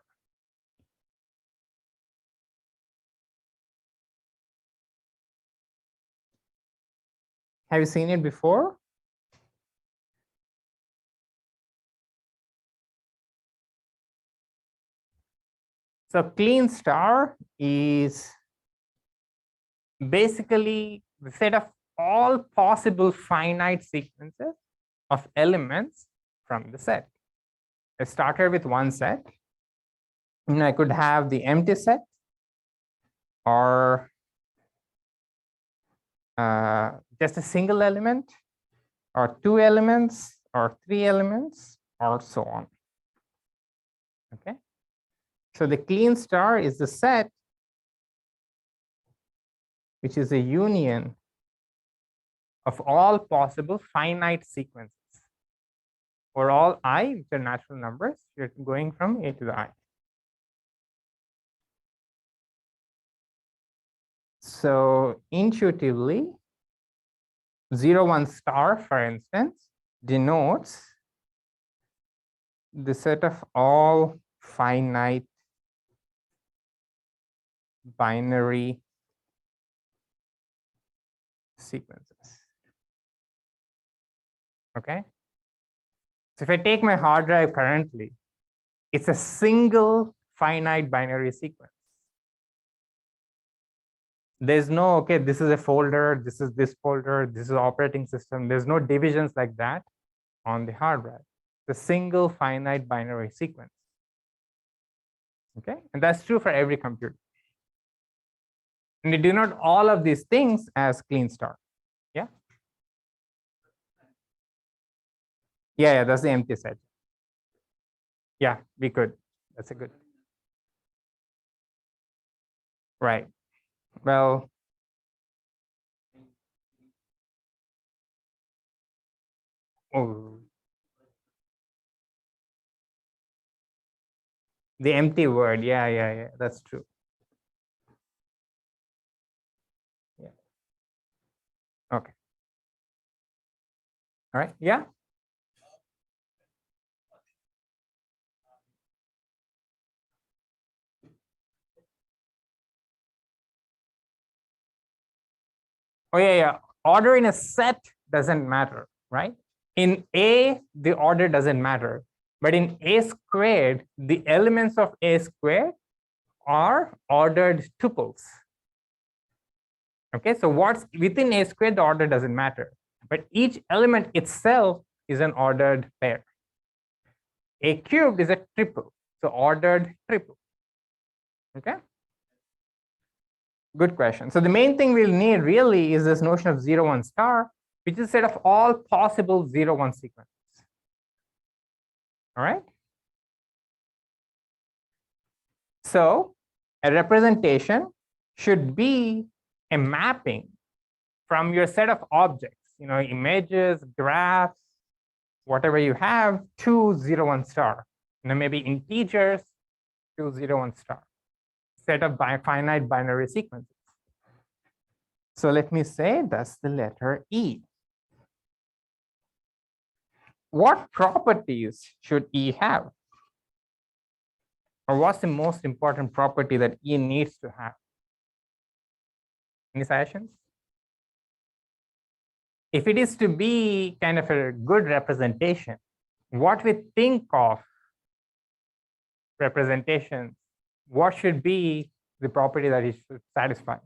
Have you seen it before? So clean star is basically the set of all possible finite sequences of elements from the set. I started with one set. And I could have the empty set or just a single element or two elements or three elements or so on. Okay. So the clean star is the set which is a union of all possible finite sequences for all I, which are natural numbers, you're going from A to the I. So intuitively, 0, 1 star, for instance, denotes the set of all finite binary sequences. Okay. So if I take my hard drive currently, it's a single finite binary sequence. There's no, okay, this is a folder, this is this folder, this is operating system. There's no divisions like that on the hard drive. The single finite binary sequence. Okay, and that's true for every computer. And we denote all of these things as clean star. Yeah. Yeah, that's the empty set. Yeah, we could. That's a good. Right. Well, oh, the empty word. Yeah. That's true. Yeah. Okay. All right. Yeah. Oh, yeah. Order in a set doesn't matter, right? In A, the order doesn't matter. But in A squared, the elements of A squared are ordered tuples. Okay, so what's within A squared, the order doesn't matter. But each element itself is an ordered pair. A cubed is a triple, so ordered triple. Okay. Good question. So the main thing we'll need really is this notion of 0, 1 star, which is a set of all possible 0, 1 sequences. All right. So a representation should be a mapping from your set of objects, images, graphs, whatever you have, to 0, 1 star. Maybe integers to 0, 1 star. Set of finite binary sequences. So let me say that's the letter E. What properties should E have? Or what's the most important property that E needs to have? Any suggestions? If it is to be kind of a good representation, what we think of representations, what should be the property that is satisfying?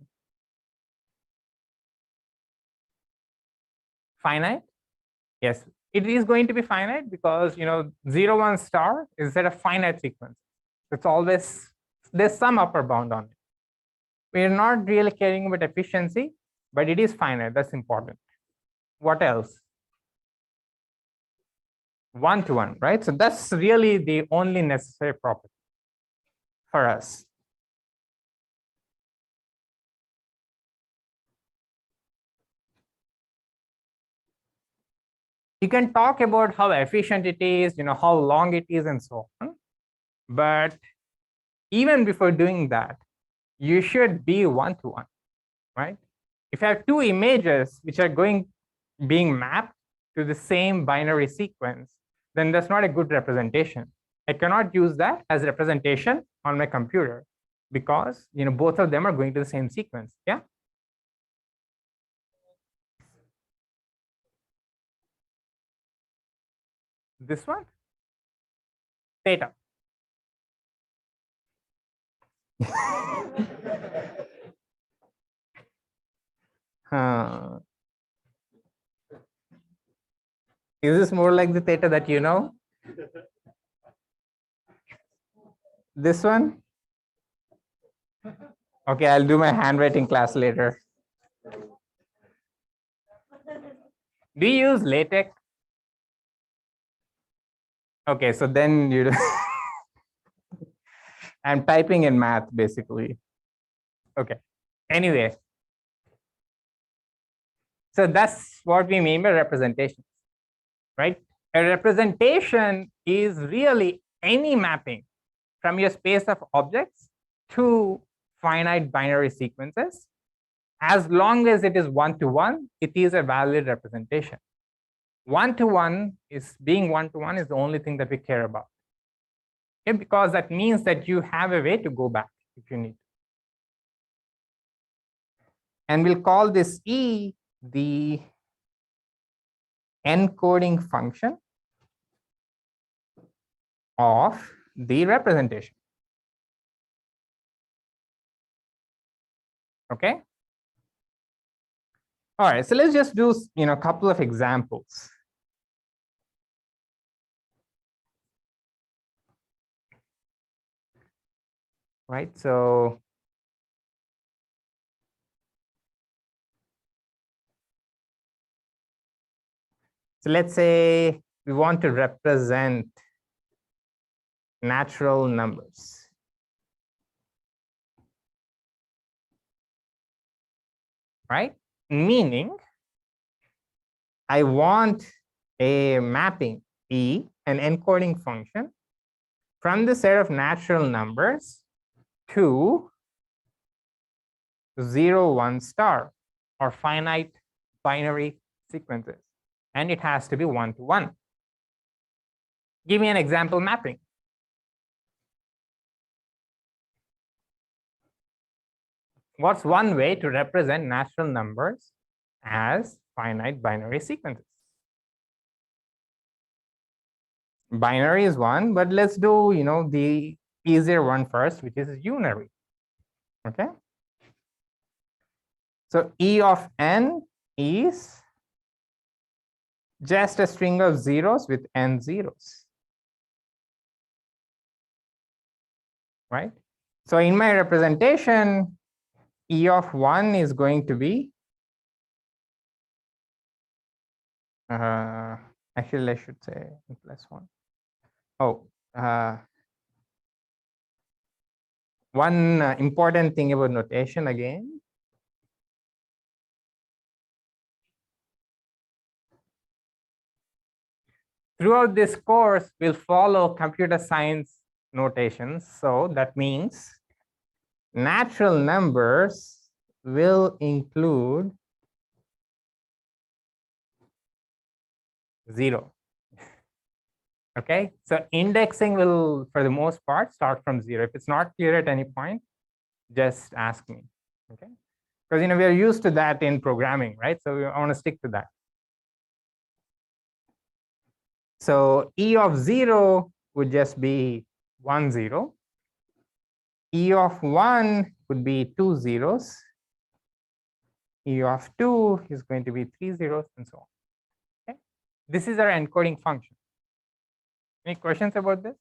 Finite? Yes, it is going to be finite because 0, 1 star is a set of finite sequence. It's always, there's some upper bound on it. We're not really caring about efficiency, but it is finite. That's important. What else? 1 to 1, right? So that's really the only necessary property for us. You can talk about how efficient it is, how long it is, and so on. But even before doing that, you should be 1 to 1, right? If you have two images which are being mapped to the same binary sequence, then that's not a good representation. I cannot use that as representation on my computer because both of them are going to the same sequence. Yeah. This one, theta. Is this more like the theta that you know? This one? Okay, I'll do my handwriting class later. Do you use LaTeX? Okay, so then you I'm typing in math basically. Okay. Anyway, so that's what we mean by representation, right? A representation is really any mapping from your space of objects to finite binary sequences. As long as it is one-to-one, it is a valid representation. One-to-one is being one-to-one is the only thing that we care about. Okay, because that means that you have a way to go back if you need. And we'll call this E the encoding function of the representation. Okay. All right, so let's just do a couple of examples. Right, so let's say we want to represent natural numbers. Right, meaning I want a mapping E, an encoding function from the set of natural numbers to 0, 1 star or finite binary sequences. And it has to be one-to-one. Give me an example mapping. What's one way to represent natural numbers as finite binary sequences? Binary is one, but let's do the easier one first, which is unary. Okay. So E of n is just a string of zeros with n zeros. Right. So in my representation, E of 1 is going to be actually I should say +1. Oh, one important thing about notation again. Throughout this course, we'll follow computer science notations. So that means natural numbers will include 0. Okay, so indexing will, for the most part, start from 0. If it's not clear at any point, just ask me. Okay, because we are used to that in programming, right? So I want to stick to that. So E of 0 would just be 1, 0. E of 1 would be 2 zeros. E of 2 is going to be 3 zeros, and so on. Okay, this is our encoding function. Any questions about this?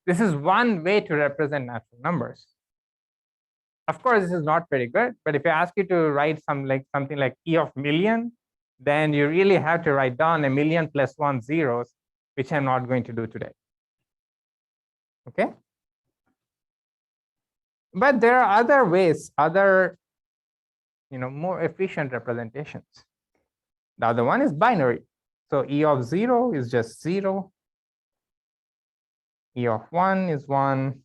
This is one way to represent natural numbers. Of course, this is not very good, but if I ask you to write something like E of million, then you really have to write down a million plus 1 zeros, which I'm not going to do today. Okay. But there are other ways, other more efficient representations. The other one is binary. So E of 0 is just 0. E of 1 is 1.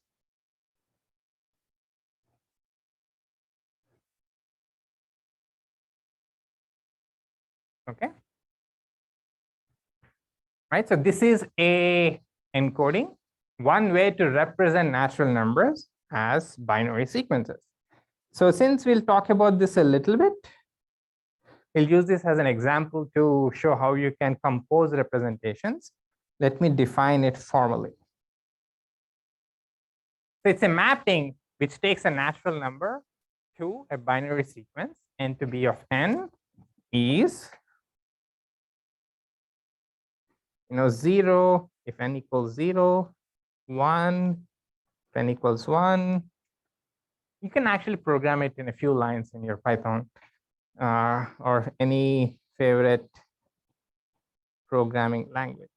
Okay. Right. So this is a encoding, one way to represent natural numbers as binary sequences. So since we'll talk about this a little bit, we'll use this as an example to show how you can compose representations. Let me define it formally. So it's a mapping which takes a natural number to a binary sequence, and to be of n is 0 if n equals 0, 1, n equals 1. You can actually program it in a few lines in your Python or any favorite programming language.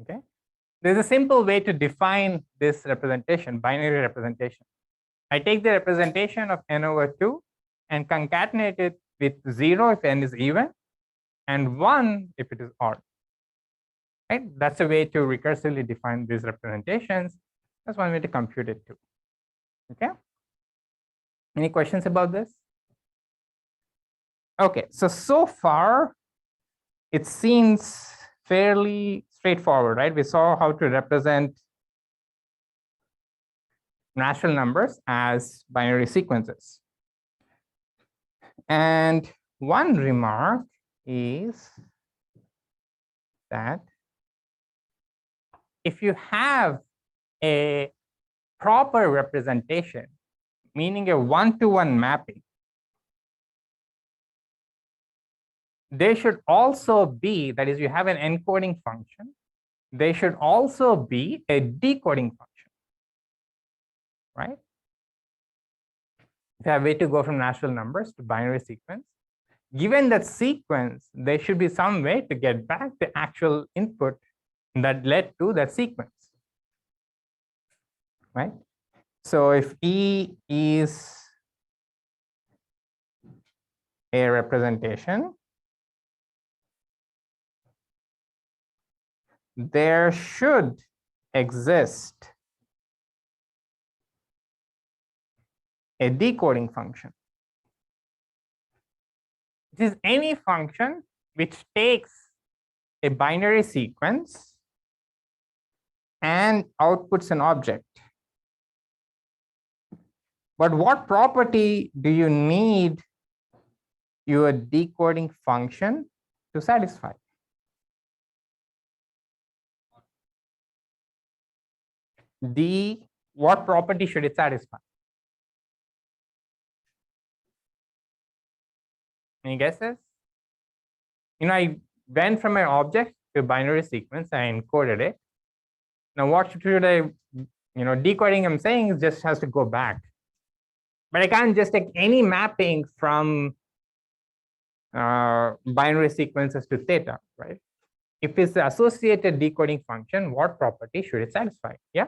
Okay. There's a simple way to define this representation, binary representation. I take the representation of n over 2 and concatenate it with 0 if n is even and 1 if it is odd. Right? That's a way to recursively define these representations. That's one way to compute it too. Okay. Any questions about this? Okay, so far it seems fairly straightforward, right? We saw how to represent natural numbers as binary sequences. And one remark is that if you have a proper representation, meaning a one-to-one mapping, they should also be, that is, you have an encoding function, they should also be a decoding function, right? If you have a way to go from natural numbers to binary sequence, given that sequence, there should be some way to get back the actual input that led to that sequence, right? So if E is a representation, there should exist a decoding function. It is any function which takes a binary sequence and outputs an object. But what property do you need your decoding function to satisfy? What property should it satisfy? Any guesses? I went from an object to a binary sequence, I encoded it. Now what should I, decoding I'm saying is just has to go back. But I can't just take any mapping from binary sequences to theta, right? If it's the associated decoding function, what property should it satisfy? Yeah?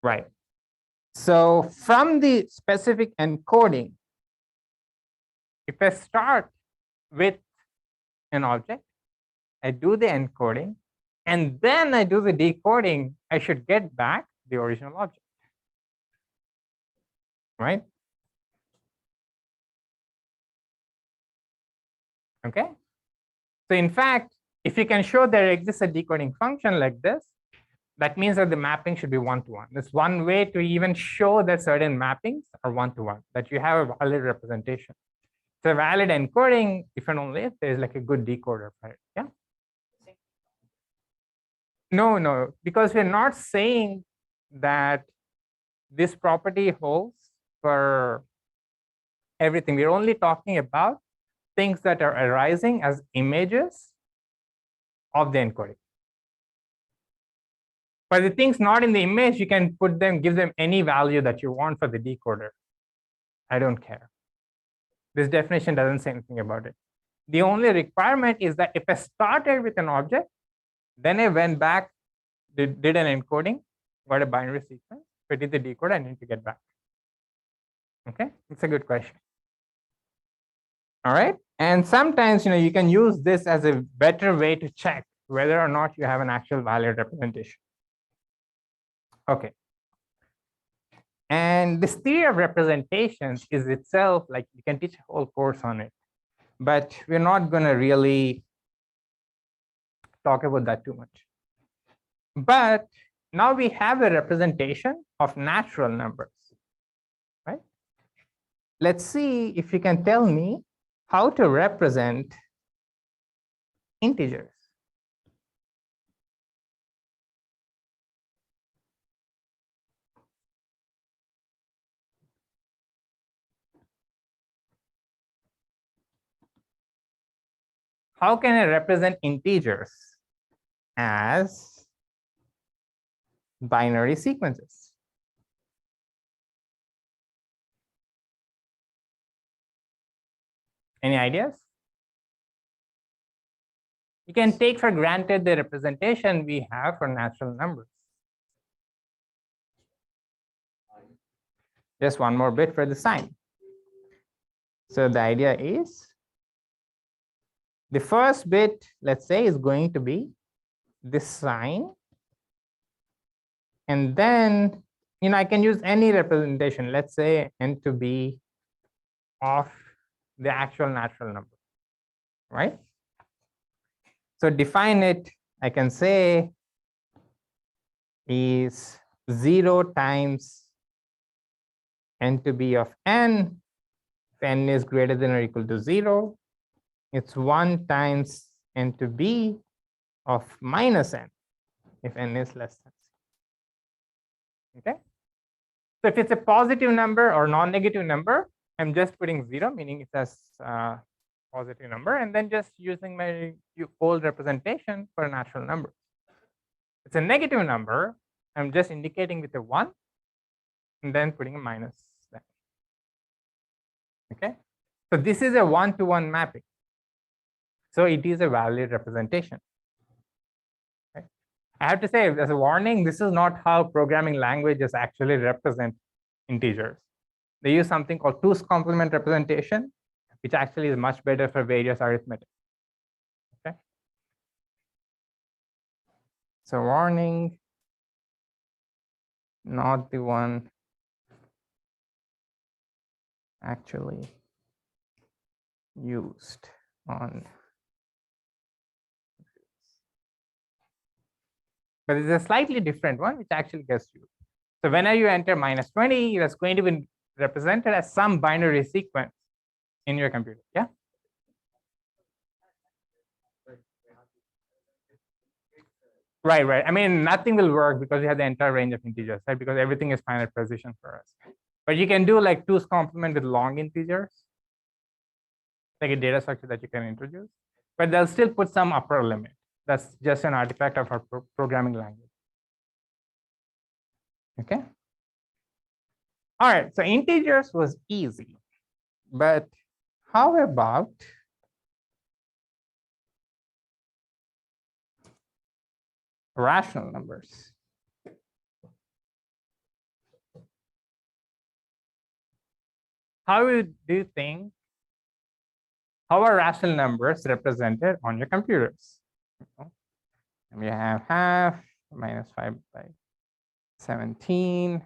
Right. So from the specific encoding, if I start with an object, I do the encoding, and then I do the decoding, I should get back the original object, right? Okay. So in fact, if you can show there exists a decoding function like this, that means that the mapping should be one-to-one. That's one way to even show that certain mappings are one-to-one, that you have a valid representation. So valid encoding, if and only if there's like a good decoder for it. Yeah. No, because we're not saying that this property holds for everything. We're only talking about things that are arising as images of the encoding. For the things not in the image, you can put them, give them any value that you want for the decoder. I don't care. This definition doesn't say anything about it. The only requirement is that if I started with an object, then I went back, did an encoding, got a binary sequence, if I did the decoder, I need to get back. Okay, it's a good question. All right, and sometimes you can use this as a better way to check whether or not you have an actual valid representation. Okay. And this theory of representations is itself, like, you can teach a whole course on it, but we're not going to really talk about that too much. But now we have a representation of natural numbers, right? Let's see if you can tell me how to represent integers. how can I represent integers as binary sequences? Any ideas? You can take for granted the representation we have for natural numbers. Just one more bit for the sign. So the idea is the first bit, let's say, is going to be this sign. And then, I can use any representation, let's say n to be of the actual natural number, right? So define it, I can say is 0 times n to be of n. If n is greater than or equal to 0, it's 1 times n to b of minus n if n is less than 0. Okay. So if it's a positive number or non-negative number, I'm just putting 0, meaning it's a positive number, and then just using my old representation for a natural number. It's a negative number, I'm just indicating with a 1 and then putting a minus there. Okay. So this is a 1-to-1 mapping. So it is a valid representation. Okay. I have to say, as a warning, this is not how programming languages actually represent integers. They use something called 2's complement representation, which actually is much better for various arithmetic. Okay. So warning, not the one actually used on. But it's a slightly different one, which actually gets used. So whenever you enter -20, that's going to be represented as some binary sequence in your computer. Yeah. Right. I mean, nothing will work because you have the entire range of integers, right? Because everything is finite precision for us. But you can do like 2's complement with long integers, like a data structure that you can introduce. But they'll still put some upper limit. That's just an artifact of our programming language. Okay. All right. So integers was easy, but how about rational numbers? How do you think, how are rational numbers represented on your computers? And we have half minus 5 by 17.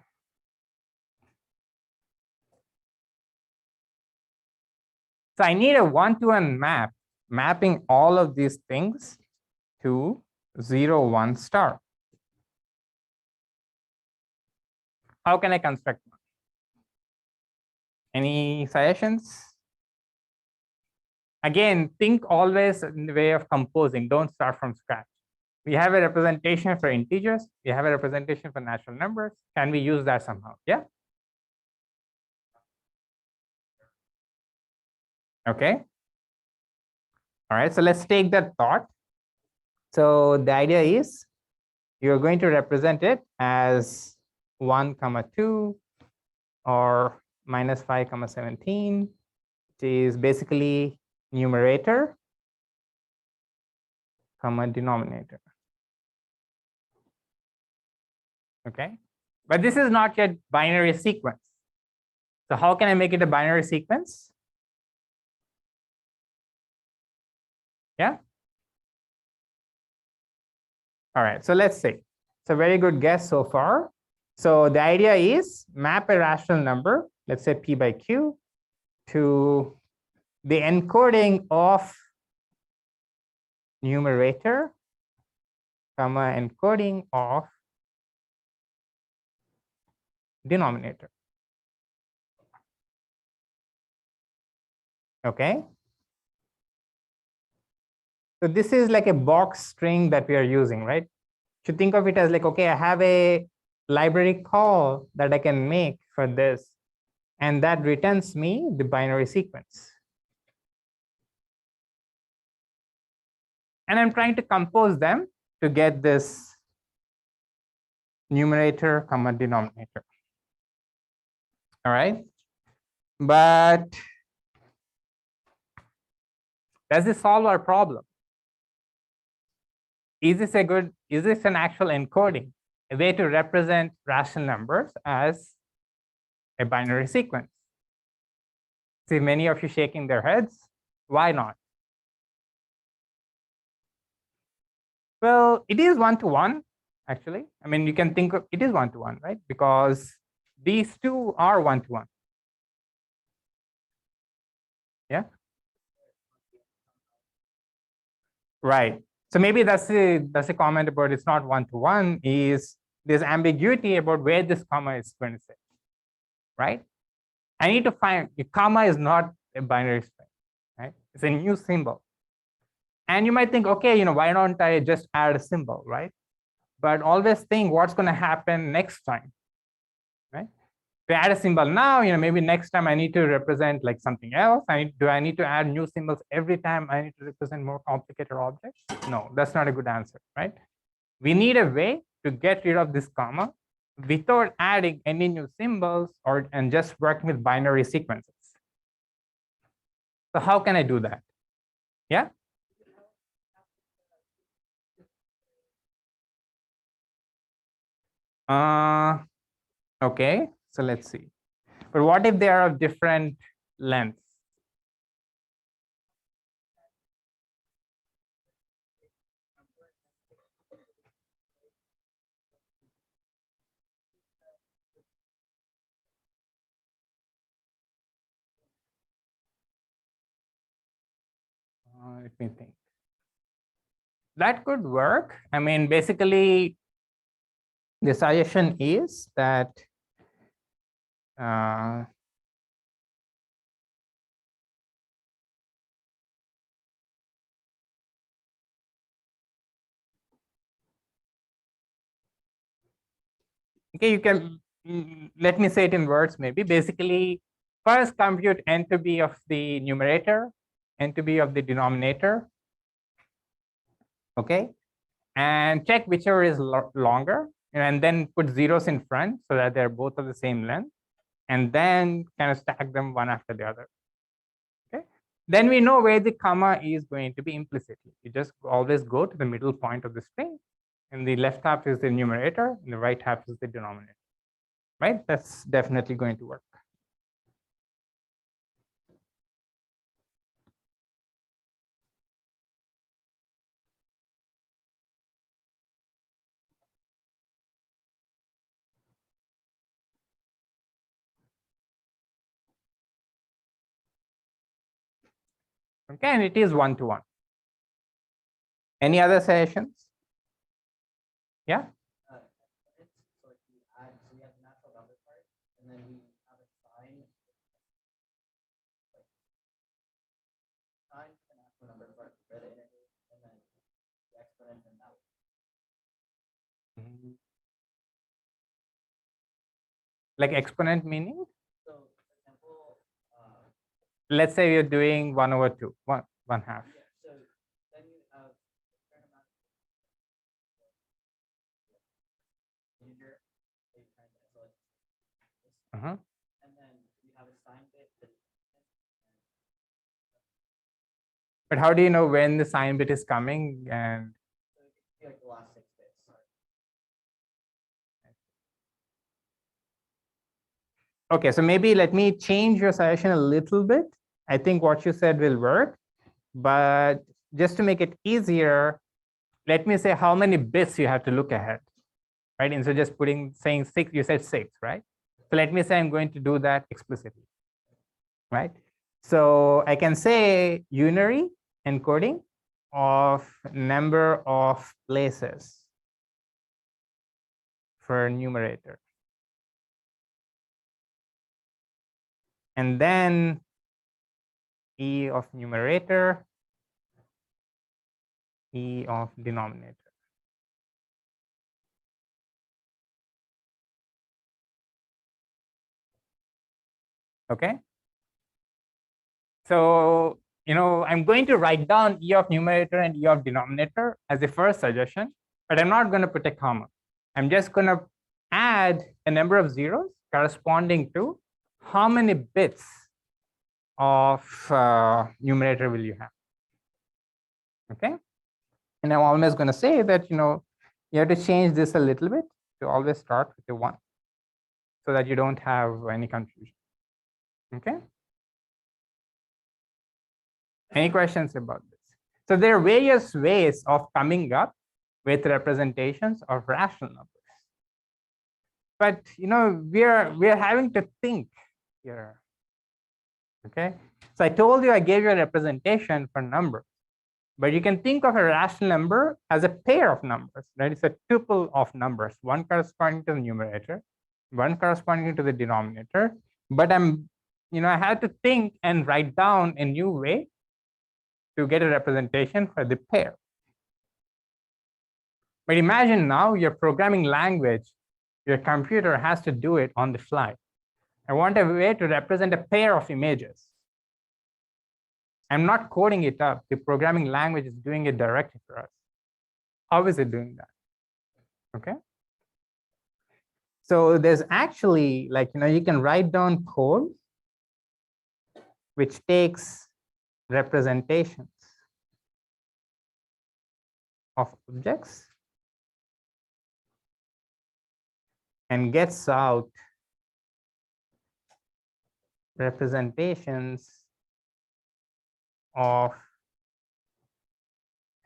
So I need a 1-to-1 map, mapping all of these things to 0, 1 star. How can I construct one? Any suggestions? Again, think always in the way of composing. Don't start from scratch. We have a representation for integers. We have a representation for natural numbers. Can we use that somehow? Yeah. Okay. All right. So let's take that thought. So the idea is you're going to represent it as 1, 2, or -5, 17, which is basically numerator, denominator. Okay. But this is not yet binary sequence. So how can I make it a binary sequence? Yeah. All right. So let's see. It's a very good guess so far. So the idea is map a rational number, let's say P by Q, to the encoding of numerator, encoding of denominator. Okay. So this is like a box string that we are using, right? You should think of it as like, okay, I have a library call that I can make for this, and that returns me the binary sequence. And I'm trying to compose them to get this numerator comma denominator. All right. But does this solve our problem? Is this an actual encoding, a way to represent rational numbers as a binary sequence? See many of you shaking their heads. Why not? Well, it is one-to-one, actually. I mean, you can think of it is one-to-one, right? Because these two are one-to-one. Yeah. Right. So maybe that's a comment about it's not one-to-one, is there's ambiguity about where this comma is going to sit, right? I need to find the comma is not a binary string, right? It's a new symbol. And you might think, okay, why don't I just add a symbol, right? But always think what's going to happen next time, right? If I add a symbol now, maybe next time I need to represent like something else. Do I need to add new symbols every time I need to represent more complicated objects? No, that's not a good answer, right? We need a way to get rid of this comma without adding any new symbols and just working with binary sequences. So how can I do that? Yeah. Okay, so let's see. But what if they are of different lengths? Let me think. That could work. I mean, basically, the suggestion is that okay, you can let me say it in words maybe. Basically, first compute n to b of the numerator, n to b of the denominator, okay? And check whichever is longer, and then put zeros in front so that they're both of the same length, and then kind of stack them one after the other, okay? Then we know where the comma is going to be implicitly. You just always go to the middle point of the string, and the left half is the numerator, and the right half is the denominator, right? That's definitely going to work. Okay, and it is one-to-one. Any other suggestions? Yeah. Like exponent meaning? Let's say you're doing 1/2, one half. But how do you know when the sign bit is coming? And okay, so maybe let me change your suggestion a little bit. I think what you said will work, but just to make it easier, let me say how many bits you have to look ahead, right? Instead of just saying 6, you said 6, right? So let me say I'm going to do that explicitly, right? So I can say unary encoding of number of places for numerator. And then E of numerator, E of denominator. Okay. So I'm going to write down E of numerator and E of denominator as the first suggestion, but I'm not going to put a comma. I'm just going to add a number of zeros corresponding to how many bits of numerator will you have. Okay. And I'm always going to say that, you have to change this a little bit to always start with a 1 so that you don't have any confusion. Okay. Any questions about this? So there are various ways of coming up with representations of rational numbers. But we are having to think here. Okay. So I told you I gave you a representation for number, but you can think of a rational number as a pair of numbers, right? It's a tuple of numbers, one corresponding to the numerator, one corresponding to the denominator. But I had to think and write down a new way to get a representation for the pair. But imagine now your programming language, your computer has to do it on the fly. I want a way to represent a pair of images. I'm not coding it up. The programming language is doing it directly for us. How is it doing that? Okay. So there's actually, you can write down code which takes representations of objects and gets out representations of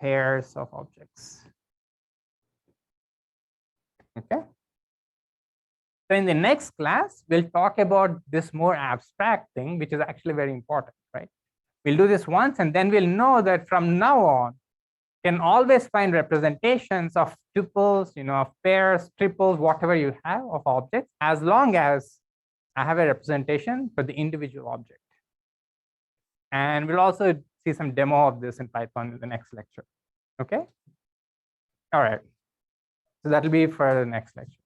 pairs of objects. Okay. So in the next class, we'll talk about this more abstract thing, which is actually very important, right? We'll do this once, and then we'll know that from now on, can always find representations of tuples, of pairs, triples, whatever you have of objects, as long as I have a representation for the individual object. And we'll also see some demo of this in Python in the next lecture. Okay. All right. So that'll be for the next lecture.